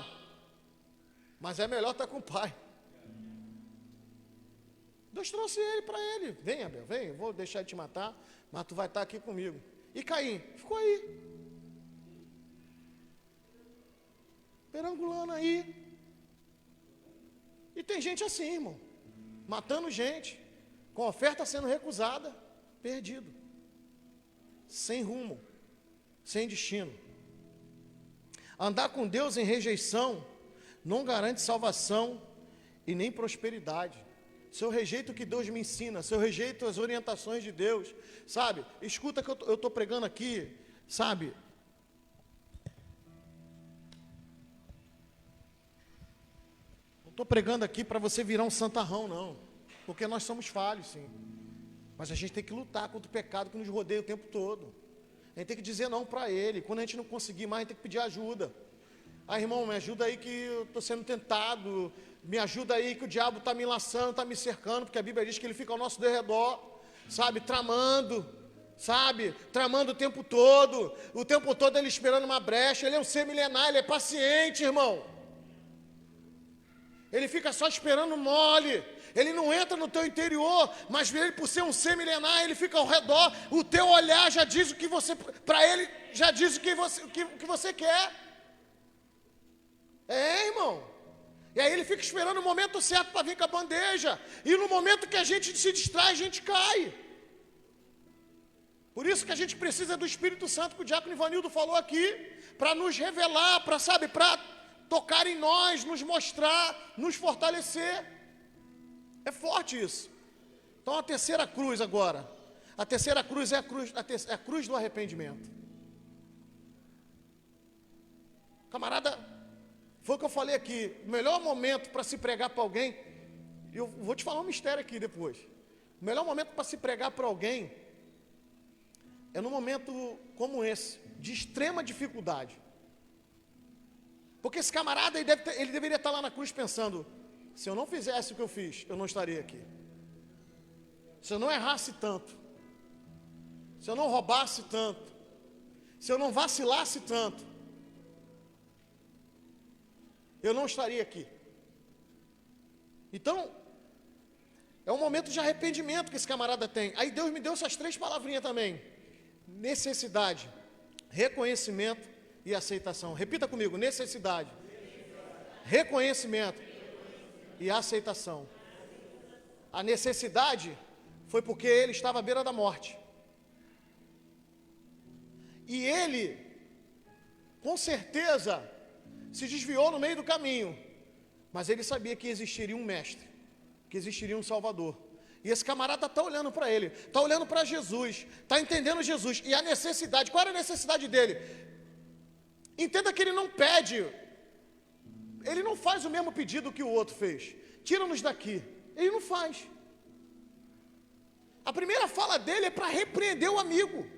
Mas é melhor estar com o pai. Deus trouxe ele para ele. Vem, Abel, vem, eu vou deixar de te matar, mas tu vai estar aqui comigo. E Caim, ficou aí. Perambulando aí. E tem gente assim, irmão. Matando gente. Com oferta sendo recusada. Perdido. Sem rumo. Sem destino. Andar com Deus em rejeição não garante salvação e nem prosperidade. Se eu rejeito o que Deus me ensina, se eu rejeito as orientações de Deus, sabe? Escuta que eu estou pregando aqui, sabe? Não estou pregando aqui para você virar um santarrão, não. Porque nós somos falhos, sim. Mas a gente tem que lutar contra o pecado que nos rodeia o tempo todo. A gente tem que dizer não para ele. Quando a gente não conseguir mais, a gente tem que pedir ajuda. Ah, irmão, me ajuda aí que eu estou sendo tentado. Me ajuda aí que o diabo está me laçando, está me cercando, porque a Bíblia diz que ele fica ao nosso derredor, sabe, tramando o tempo todo ele esperando uma brecha. Ele é um ser milenar, ele é paciente, irmão. Ele fica só esperando mole, ele não entra no teu interior, mas ele, por ser um ser milenar, ele fica ao redor. O teu olhar já diz o que você, para ele, já diz o que você quer. É, irmão. E aí ele fica esperando o momento certo para vir com a bandeja. E no momento que a gente se distrai, a gente cai. Por isso que a gente precisa do Espírito Santo, que o diácono Ivanildo falou aqui, para nos revelar, para tocar em nós, nos mostrar, nos fortalecer. É forte isso. Então a terceira cruz agora. A terceira cruz é a cruz do arrependimento. Camarada, foi o que eu falei aqui, o melhor momento para se pregar para alguém, eu vou te falar um mistério aqui depois. O melhor momento para se pregar para alguém é num momento como esse, de extrema dificuldade. Porque esse camarada, ele deveria estar lá na cruz pensando, se eu não fizesse o que eu fiz, eu não estaria aqui. Se eu não errasse tanto, se eu não roubasse tanto, se eu não vacilasse tanto, eu não estaria aqui. Então, é um momento de arrependimento que esse camarada tem. Aí Deus me deu essas três palavrinhas também. Necessidade, reconhecimento e aceitação. Repita comigo, necessidade, reconhecimento e aceitação. A necessidade foi porque ele estava à beira da morte. E ele, com certeza, se desviou no meio do caminho, mas ele sabia que existiria um mestre, que existiria um salvador, e esse camarada está olhando para ele, está olhando para Jesus, está entendendo Jesus, e a necessidade, qual era a necessidade dele? Entenda que ele não pede, ele não faz o mesmo pedido que o outro fez, tira-nos daqui, ele não faz. A primeira fala dele é para repreender o amigo.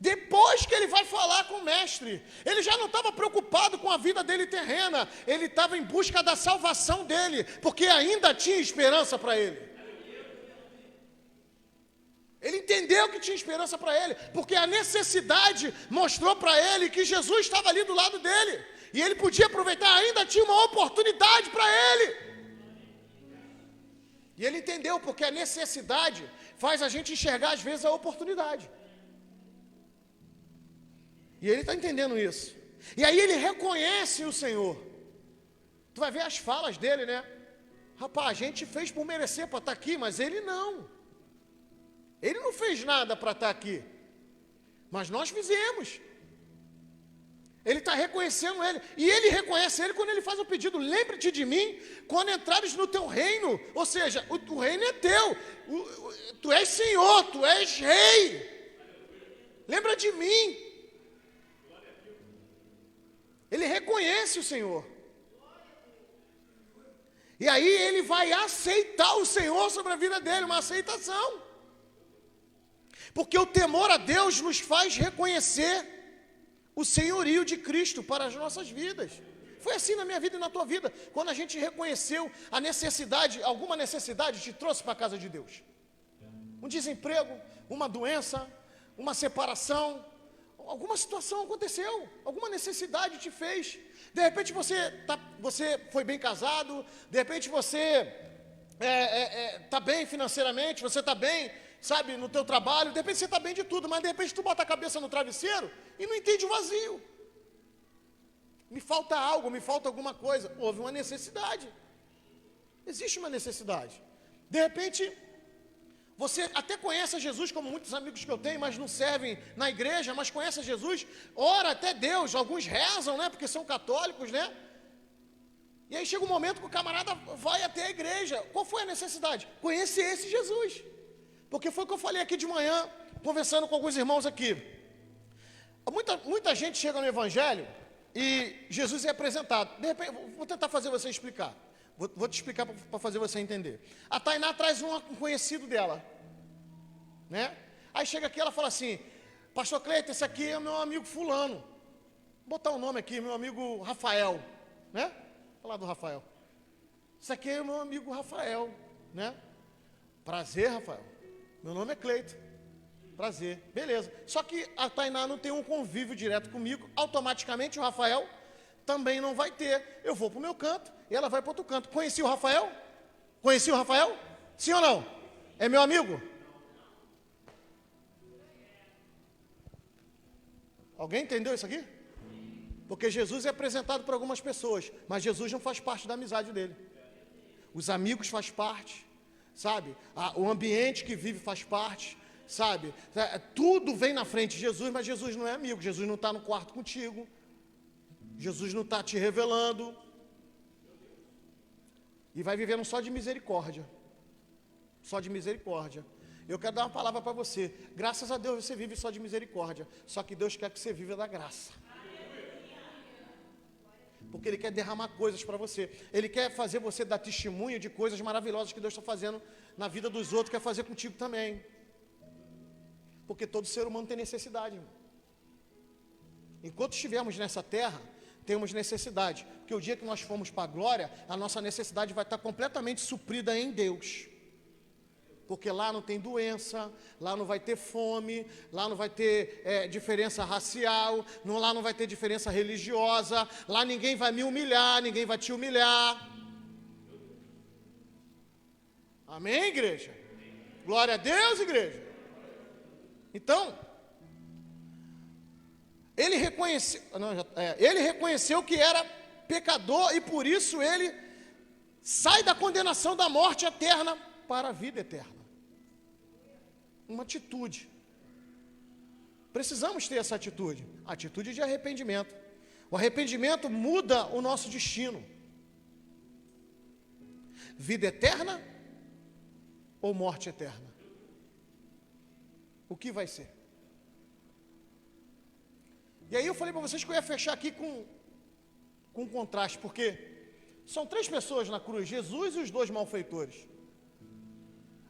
Depois que ele vai falar com o mestre, ele já não estava preocupado com a vida dele terrena, ele estava em busca da salvação dele, porque ainda tinha esperança para ele. Ele entendeu que tinha esperança para ele, porque a necessidade mostrou para ele que Jesus estava ali do lado dele, e ele podia aproveitar, ainda tinha uma oportunidade para ele. E ele entendeu, porque a necessidade faz a gente enxergar às vezes a oportunidade. E ele está entendendo isso. E aí ele reconhece o Senhor. Tu vai ver as falas dele, né? Rapaz, a gente fez por merecer para estar aqui, mas ele não. Ele não fez nada para estar aqui. Mas nós fizemos. Ele está reconhecendo ele. E ele reconhece ele quando ele faz o pedido. Lembre-te de mim quando entrares no teu reino. Ou seja, o reino é teu. Tu és Senhor, tu és Rei. Lembra de mim. Ele reconhece o Senhor. E aí ele vai aceitar o Senhor sobre a vida dele, uma aceitação. Porque o temor a Deus nos faz reconhecer o senhorio de Cristo para as nossas vidas. Foi assim na minha vida e na tua vida. Quando a gente reconheceu a necessidade, alguma necessidade te trouxe para a casa de Deus. Um desemprego, uma doença, uma separação, alguma situação aconteceu, alguma necessidade te fez. De repente você foi bem casado, de repente você está bem financeiramente, você está bem, sabe, no teu trabalho, de repente você está bem de tudo, mas de repente tu bota a cabeça no travesseiro e não entende o vazio. Me falta algo, me falta alguma coisa. Houve uma necessidade. Existe uma necessidade. De repente, você até conhece a Jesus, como muitos amigos que eu tenho, mas não servem na igreja, mas conhece a Jesus, ora até Deus, alguns rezam, né, porque são católicos, né? E aí chega um momento que o camarada vai até a igreja. Qual foi a necessidade? Conhecer esse Jesus. Porque foi o que eu falei aqui de manhã, conversando com alguns irmãos aqui. Muita gente chega no evangelho e Jesus é apresentado. De repente, vou tentar fazer você explicar. Vou te explicar para fazer você entender. A Tainá traz um conhecido dela, né? Aí chega aqui, ela fala assim: Pastor Cleiton, esse aqui é o meu amigo fulano. Vou botar um nome aqui, meu amigo Rafael, né? Vou falar do Rafael. Esse aqui é o meu amigo Rafael, né? Prazer, Rafael. Meu nome é Cleiton. Prazer. Beleza. Só que a Tainá não tem um convívio direto comigo. Automaticamente o Rafael também não vai ter. Eu vou para o meu canto e ela vai para outro canto. Conheci o Rafael? Conheci o Rafael? Sim ou não? É meu amigo? Alguém entendeu isso aqui? Porque Jesus é apresentado por algumas pessoas, mas Jesus não faz parte da amizade dele. Os amigos faz parte, sabe? O ambiente que vive faz parte, sabe? Tudo vem na frente de Jesus, mas Jesus não é amigo. Jesus não está no quarto contigo. Jesus não está te revelando. E vai vivendo só de misericórdia. Só de misericórdia. Eu quero dar uma palavra para você. Graças a Deus você vive só de misericórdia. Só que Deus quer que você viva da graça. Porque Ele quer derramar coisas para você. Ele quer fazer você dar testemunho de coisas maravilhosas que Deus está fazendo na vida dos outros. Quer fazer contigo também. Porque todo ser humano tem necessidade, irmão. Enquanto estivermos nessa terra, temos necessidade. Porque o dia que nós formos para a glória, a nossa necessidade vai estar completamente suprida em Deus. Porque lá não tem doença, lá não vai ter fome, lá não vai ter diferença racial, lá não vai ter diferença religiosa, lá ninguém vai me humilhar, ninguém vai te humilhar. Amém, igreja? Glória a Deus, igreja. Então, ele reconheceu que era pecador e por isso ele sai da condenação da morte eterna para a vida eterna. Uma atitude. Precisamos ter essa atitude. Atitude de arrependimento. O arrependimento muda o nosso destino. Vida eterna ou morte eterna? O que vai ser? E aí eu falei para vocês que eu ia fechar aqui com um contraste, porque são 3 pessoas na cruz, Jesus e os 2 malfeitores.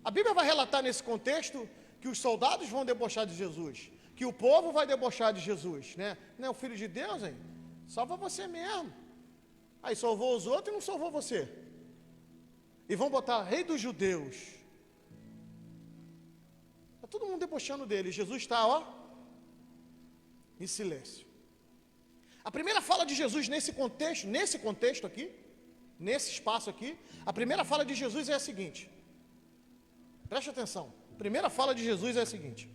A Bíblia vai relatar nesse contexto que os soldados vão debochar de Jesus, que o povo vai debochar de Jesus, né? Não é o Filho de Deus, hein? Salva você mesmo. Aí salvou os outros e não salvou você. E vão botar Rei dos Judeus. Está todo mundo debochando dele. Jesus está, ó, em silêncio. A primeira fala de Jesus nesse contexto aqui, nesse espaço aqui, a primeira fala de Jesus é a seguinte. Preste atenção. A primeira fala de Jesus é a seguinte: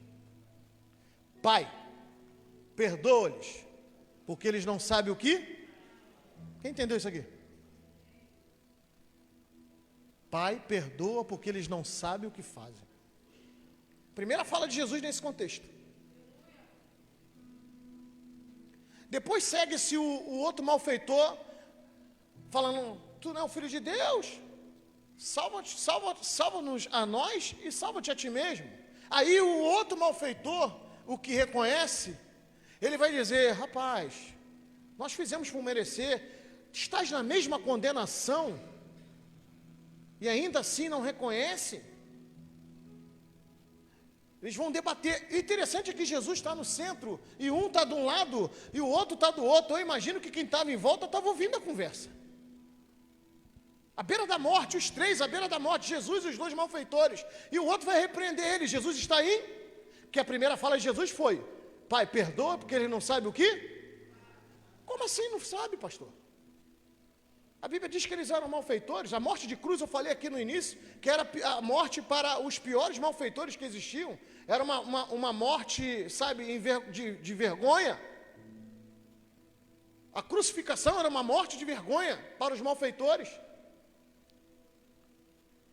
Pai, perdoa-lhes, porque eles não sabem o que? Quem entendeu isso aqui? Pai, perdoa, porque eles não sabem o que fazem. Primeira fala de Jesus nesse contexto. Depois segue-se o outro malfeitor, falando: tu não é o Filho de Deus? Salva-nos a nós e salva-te a ti mesmo. Aí o outro malfeitor, o que reconhece, ele vai dizer: rapaz, nós fizemos por merecer, estás na mesma condenação e ainda assim não reconhece, eles vão debater. O interessante é que Jesus está no centro, e um está de um lado, e o outro está do outro. Eu imagino que quem estava em volta estava ouvindo a conversa. À beira da morte, os três à beira da morte, Jesus e os dois malfeitores, e o outro vai repreender ele. Jesus está aí, porque a primeira fala de Jesus foi: Pai, perdoa, porque ele não sabe o quê? Como assim não sabe, pastor? A Bíblia diz que eles eram malfeitores. A morte de cruz, eu falei aqui no início, que era a morte para os piores malfeitores que existiam. Era uma morte, sabe, de vergonha. A crucificação era uma morte de vergonha para os malfeitores.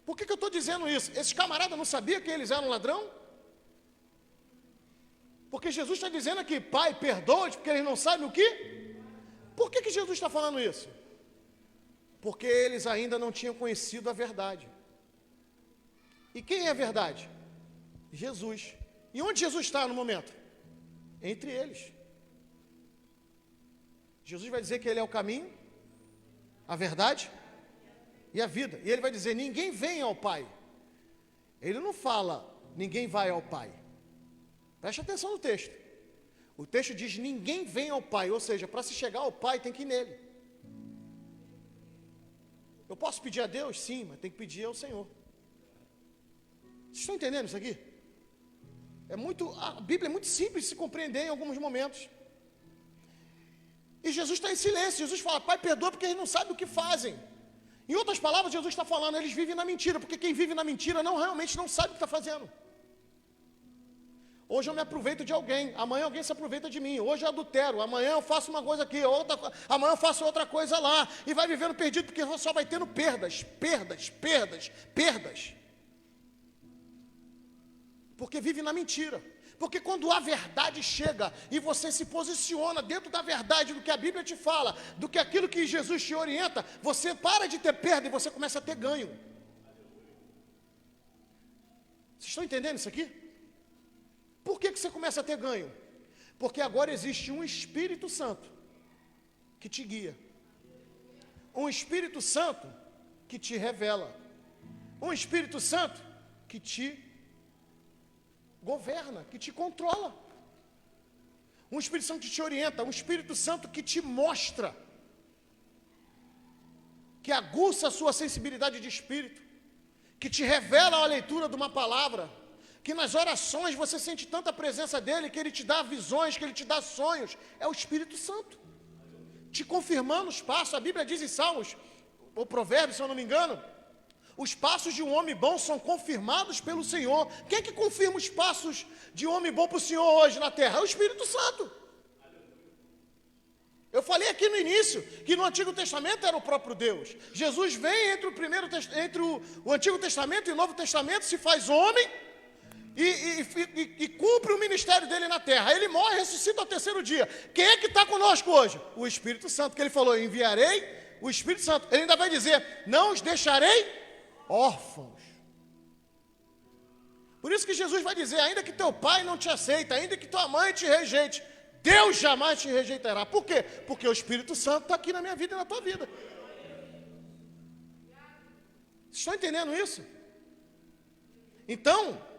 Por que eu estou dizendo isso? Esses camaradas não sabiam que eles eram ladrão? Porque Jesus está dizendo aqui: Pai, perdoa-te, porque eles não sabem o quê? Por que Jesus está falando isso? Porque eles ainda não tinham conhecido a verdade. E quem é a verdade? Jesus. E onde Jesus está no momento? Entre eles. Jesus vai dizer que Ele é o caminho, a verdade e a vida. E Ele vai dizer: ninguém vem ao Pai. Ele não fala: ninguém vai ao Pai. Preste atenção no texto. O texto diz: ninguém vem ao Pai. Ou seja, para se chegar ao Pai tem que ir nele. Eu posso pedir a Deus? Sim, mas tem que pedir ao Senhor. Vocês estão entendendo isso aqui? A Bíblia é muito simples de se compreender em alguns momentos. E Jesus está em silêncio. Jesus fala: Pai, perdoa, porque eles não sabem o que fazem. Em outras palavras, Jesus está falando: eles vivem na mentira, porque quem vive na mentira realmente não sabe o que está fazendo. Hoje eu me aproveito de alguém, amanhã alguém se aproveita de mim. Hoje eu adultero, amanhã eu faço uma coisa aqui, amanhã eu faço outra coisa lá. E vai vivendo perdido, porque só vai tendo perdas. Porque vive na mentira. Porque quando a verdade chega e você se posiciona dentro da verdade, do que a Bíblia te fala, do que aquilo que Jesus te orienta, você para de ter perda e você começa a ter ganho. Vocês estão entendendo isso aqui? Por que você começa a ter ganho? Porque agora existe um Espírito Santo que te guia. Um Espírito Santo que te revela. Um Espírito Santo que te governa, que te controla. Um Espírito Santo que te orienta. Um Espírito Santo que te mostra, que aguça a sua sensibilidade de espírito, que te revela a leitura de uma palavra, que nas orações você sente tanta presença dele, que ele te dá visões, que ele te dá sonhos. É o Espírito Santo te confirmando os passos. A Bíblia diz em Salmos, ou Provérbios, se eu não me engano, os passos de um homem bom são confirmados pelo Senhor. Quem é que confirma os passos de um homem bom para o Senhor hoje na terra? É o Espírito Santo. Eu falei aqui no início que no Antigo Testamento era o próprio Deus. Jesus vem entre o Antigo Testamento e o Novo Testamento, se faz homem e cumpre o ministério dele na terra. Ele morre e ressuscita ao terceiro dia. Quem é que está conosco hoje? O Espírito Santo, que ele falou: enviarei o Espírito Santo. Ele ainda vai dizer: não os deixarei órfãos. Por isso que Jesus vai dizer: ainda que teu pai não te aceita, ainda que tua mãe te rejeite, Deus jamais te rejeitará. Por quê? Porque o Espírito Santo está aqui na minha vida e na tua vida. Vocês estão entendendo isso? Então,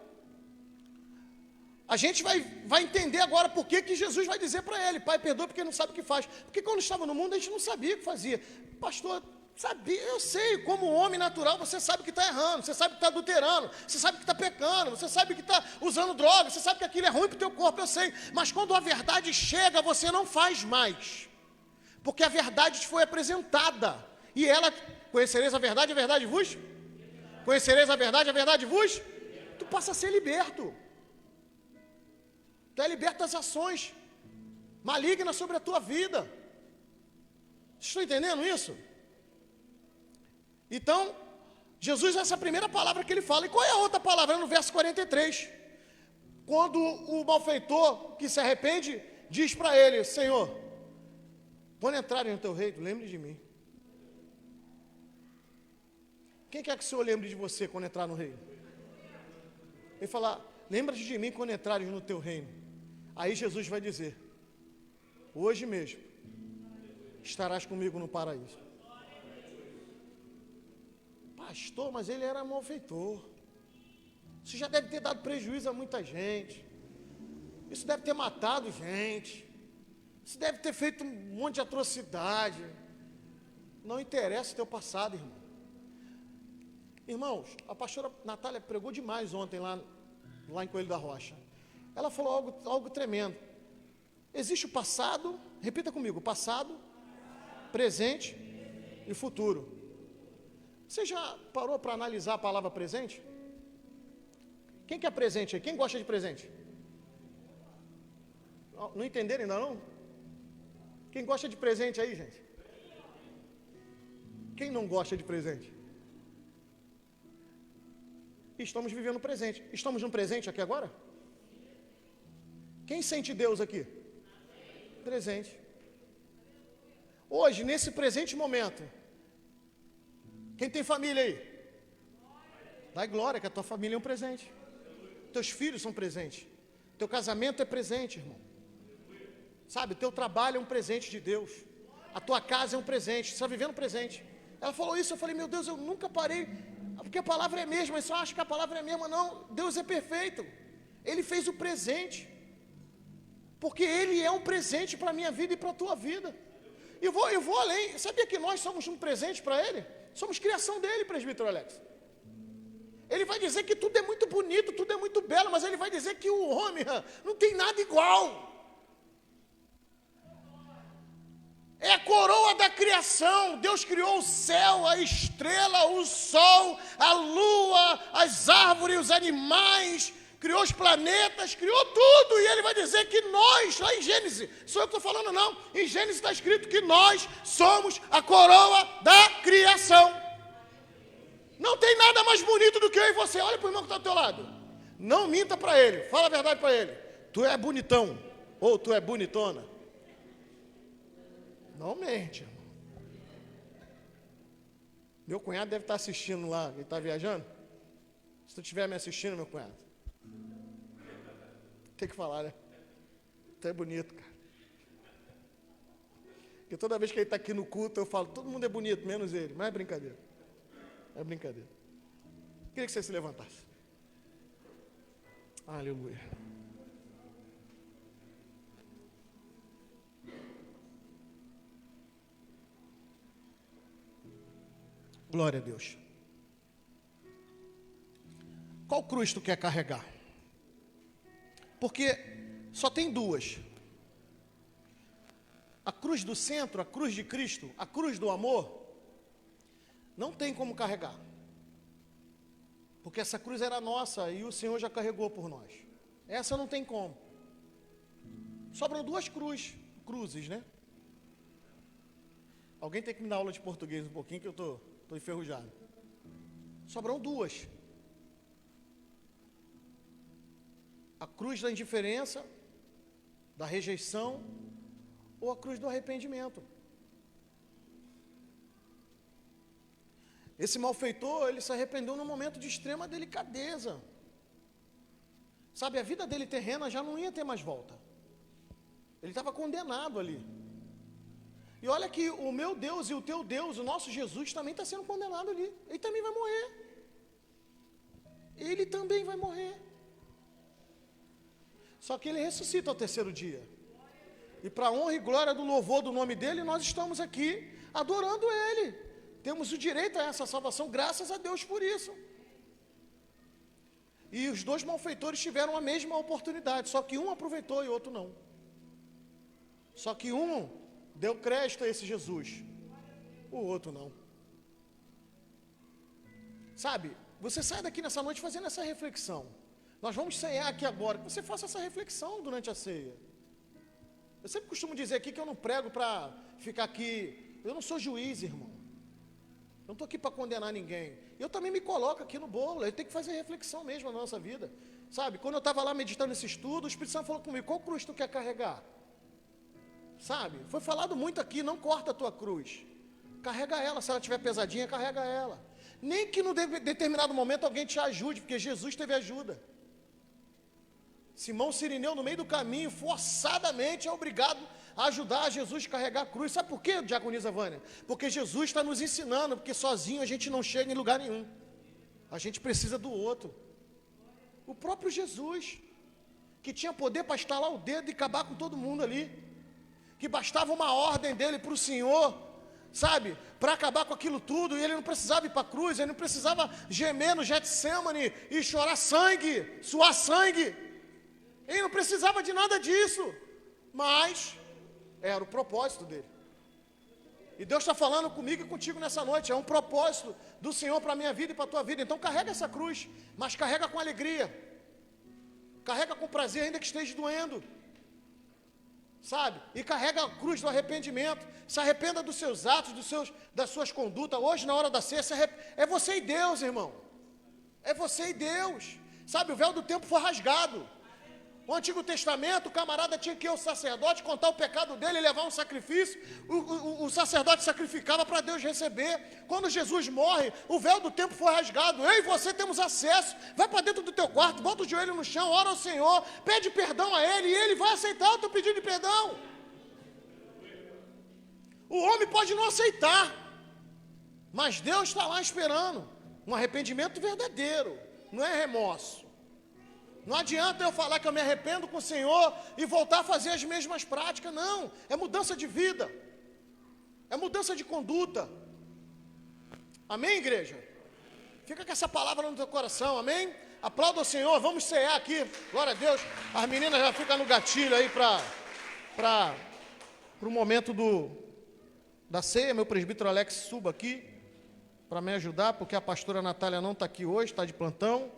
a gente vai entender agora por que Jesus vai dizer para ele: Pai, perdoa, porque não sabe o que faz. Porque quando estava no mundo a gente não sabia o que fazia. Pastor, sabia, eu sei, como homem natural, você sabe que está errando, você sabe que está adulterando, você sabe que está pecando, você sabe que está usando droga, você sabe que aquilo é ruim para o teu corpo, eu sei. Mas quando a verdade chega, você não faz mais. Porque a verdade te foi apresentada. E ela: conhecereis a verdade vos? Conhecereis a verdade vos? Tu passa a ser liberto. Tu é liberto das ações malignas sobre a tua vida. Vocês estão entendendo isso? Então, Jesus, essa é a primeira palavra que ele fala. E qual é a outra palavra? No verso 43. Quando o malfeitor que se arrepende diz para ele: Senhor, quando entrarem no teu reino, lembre de mim. Quem quer que o Senhor lembre de você quando entrar no reino? Ele fala: lembra-te de mim quando entrares no teu reino. Aí Jesus vai dizer: hoje mesmo estarás comigo no paraíso. Pastor, mas ele era malfeitor. Isso já deve ter dado prejuízo a muita gente. Isso deve ter matado gente. Isso deve ter feito um monte de atrocidade. Não interessa o teu passado, irmão. Irmãos, a pastora Natália pregou demais ontem lá em Coelho da Rocha. Ela falou algo tremendo. Existe o passado, repita comigo, passado, presente e futuro. Você já parou para analisar a palavra presente? Quem quer presente aí? Quem gosta de presente? Não entenderam ainda não? Quem gosta de presente aí, gente? Quem não gosta de presente? Estamos vivendo o presente. Estamos no presente aqui agora? Quem sente Deus aqui? Presente. Hoje, nesse presente momento, quem tem família aí? Dá glória que a tua família é um presente. Teus filhos são presentes. Teu casamento é presente, irmão. Sabe, teu trabalho é um presente de Deus. A tua casa é um presente. Você está vivendo presente. Ela falou isso, eu falei, meu Deus, eu nunca parei, porque a palavra é a mesma, eu só acho que a palavra é a mesma. Não, Deus é perfeito. Ele fez o presente. Porque Ele é um presente para a minha vida e para a tua vida. Eu vou além. Sabia que nós somos um presente para Ele? Somos criação dEle, presbítero Alex. Ele vai dizer que tudo é muito bonito, tudo é muito belo, mas Ele vai dizer que o homem não tem nada igual. É a coroa da criação. Deus criou o céu, a estrela, o sol, a lua, as árvores, os animais, criou os planetas, criou tudo. E Ele vai dizer que nós, lá em Gênesis, sou eu que estou falando não, em Gênesis está escrito que nós somos a coroa da criação. Não tem nada mais bonito do que eu e você. Olha para o irmão que está do teu lado. Não minta para ele, fala a verdade para ele. Tu é bonitão, ou tu é bonitona. Não mente, irmão. Meu cunhado deve estar assistindo lá, ele está viajando. Se tu estiver me assistindo, meu cunhado, tem que falar, né? Tu é bonito, cara. Porque toda vez que ele está aqui no culto, eu falo, todo mundo é bonito, menos ele. Mas é brincadeira. É brincadeira. Queria que você se levantasse. Aleluia. Glória a Deus. Qual cruz tu quer carregar? Porque só tem duas. A cruz do centro, a cruz de Cristo, a cruz do amor, não tem como carregar. Porque essa cruz era nossa e o Senhor já carregou por nós. Essa não tem como. Sobram duas cruzes, né? Alguém tem que me dar aula de português um pouquinho que eu estou enferrujado. Sobram duas. A cruz da indiferença, da rejeição, ou a cruz do arrependimento. Esse malfeitor, ele se arrependeu num momento de extrema delicadeza. Sabe, a vida dele terrena já não ia ter mais volta. Ele estava condenado ali. E olha que o meu Deus e o teu Deus, o nosso Jesus, também está sendo condenado ali. Ele também vai morrer. Ele também vai morrer. Só que ele ressuscita ao terceiro dia. E para a honra e glória do louvor do nome dele, nós estamos aqui adorando ele. Temos o direito a essa salvação, graças a Deus por isso. E os dois malfeitores tiveram a mesma oportunidade, só que um aproveitou e o outro não. Só que um deu crédito a esse Jesus, o outro não. Sabe, você sai daqui nessa noite fazendo essa reflexão. Nós vamos ceiar aqui agora, que você faça essa reflexão durante a ceia. Eu sempre costumo dizer aqui que eu não prego para ficar aqui, eu não sou juiz, irmão. Eu não estou aqui para condenar ninguém. Eu também me coloco aqui no bolo. Eu tenho que fazer reflexão mesmo na nossa vida. Sabe, quando eu estava lá meditando nesse estudo, o Espírito Santo falou comigo, qual cruz tu quer carregar? Sabe, foi falado muito aqui, não corta a tua cruz. Carrega ela, se ela estiver pesadinha, carrega ela. Nem que num determinado momento alguém te ajude, porque Jesus teve ajuda. Simão Cirineu, no meio do caminho, forçadamente é obrigado a ajudar Jesus a carregar a cruz. Sabe por quê, diaconisa Vânia? Porque Jesus está nos ensinando, porque sozinho a gente não chega em lugar nenhum. A gente precisa do outro. O próprio Jesus, que tinha poder para estalar o dedo e acabar com todo mundo ali, que bastava uma ordem dele para o Senhor, sabe, para acabar com aquilo tudo, e ele não precisava ir para a cruz, ele não precisava gemer no Getsêmani e chorar sangue, suar sangue, ele não precisava de nada disso, mas era o propósito dele. E Deus está falando comigo e contigo nessa noite, é um propósito do Senhor para a minha vida e para a tua vida. Então carrega essa cruz, mas carrega com alegria, carrega com prazer, ainda que esteja doendo, sabe? E carrega a cruz do arrependimento, se arrependa dos seus atos, das suas condutas. Hoje, na hora da ceia, é você e Deus, irmão, é você e Deus, sabe? O véu do templo foi rasgado. O Antigo Testamento, o camarada tinha que ir ao sacerdote, contar o pecado dele, levar um sacrifício, o sacerdote sacrificava para Deus receber. Quando Jesus morre, o véu do templo foi rasgado, eu e você temos acesso. Vai para dentro do teu quarto, bota o joelho no chão, ora ao Senhor, pede perdão a Ele, e Ele vai aceitar o teu pedido de perdão. O homem pode não aceitar, mas Deus está lá esperando um arrependimento verdadeiro, não é remorso. Não adianta eu falar que eu me arrependo com o Senhor e voltar a fazer as mesmas práticas, não. É mudança de vida, é mudança de conduta. Amém, igreja? Fica com essa palavra no teu coração, amém? Aplauda o Senhor, vamos cear aqui, glória a Deus. As meninas já ficam no gatilho aí para o momento da ceia. Meu presbítero Alex suba aqui para me ajudar, porque a pastora Natália não está aqui hoje, está de plantão.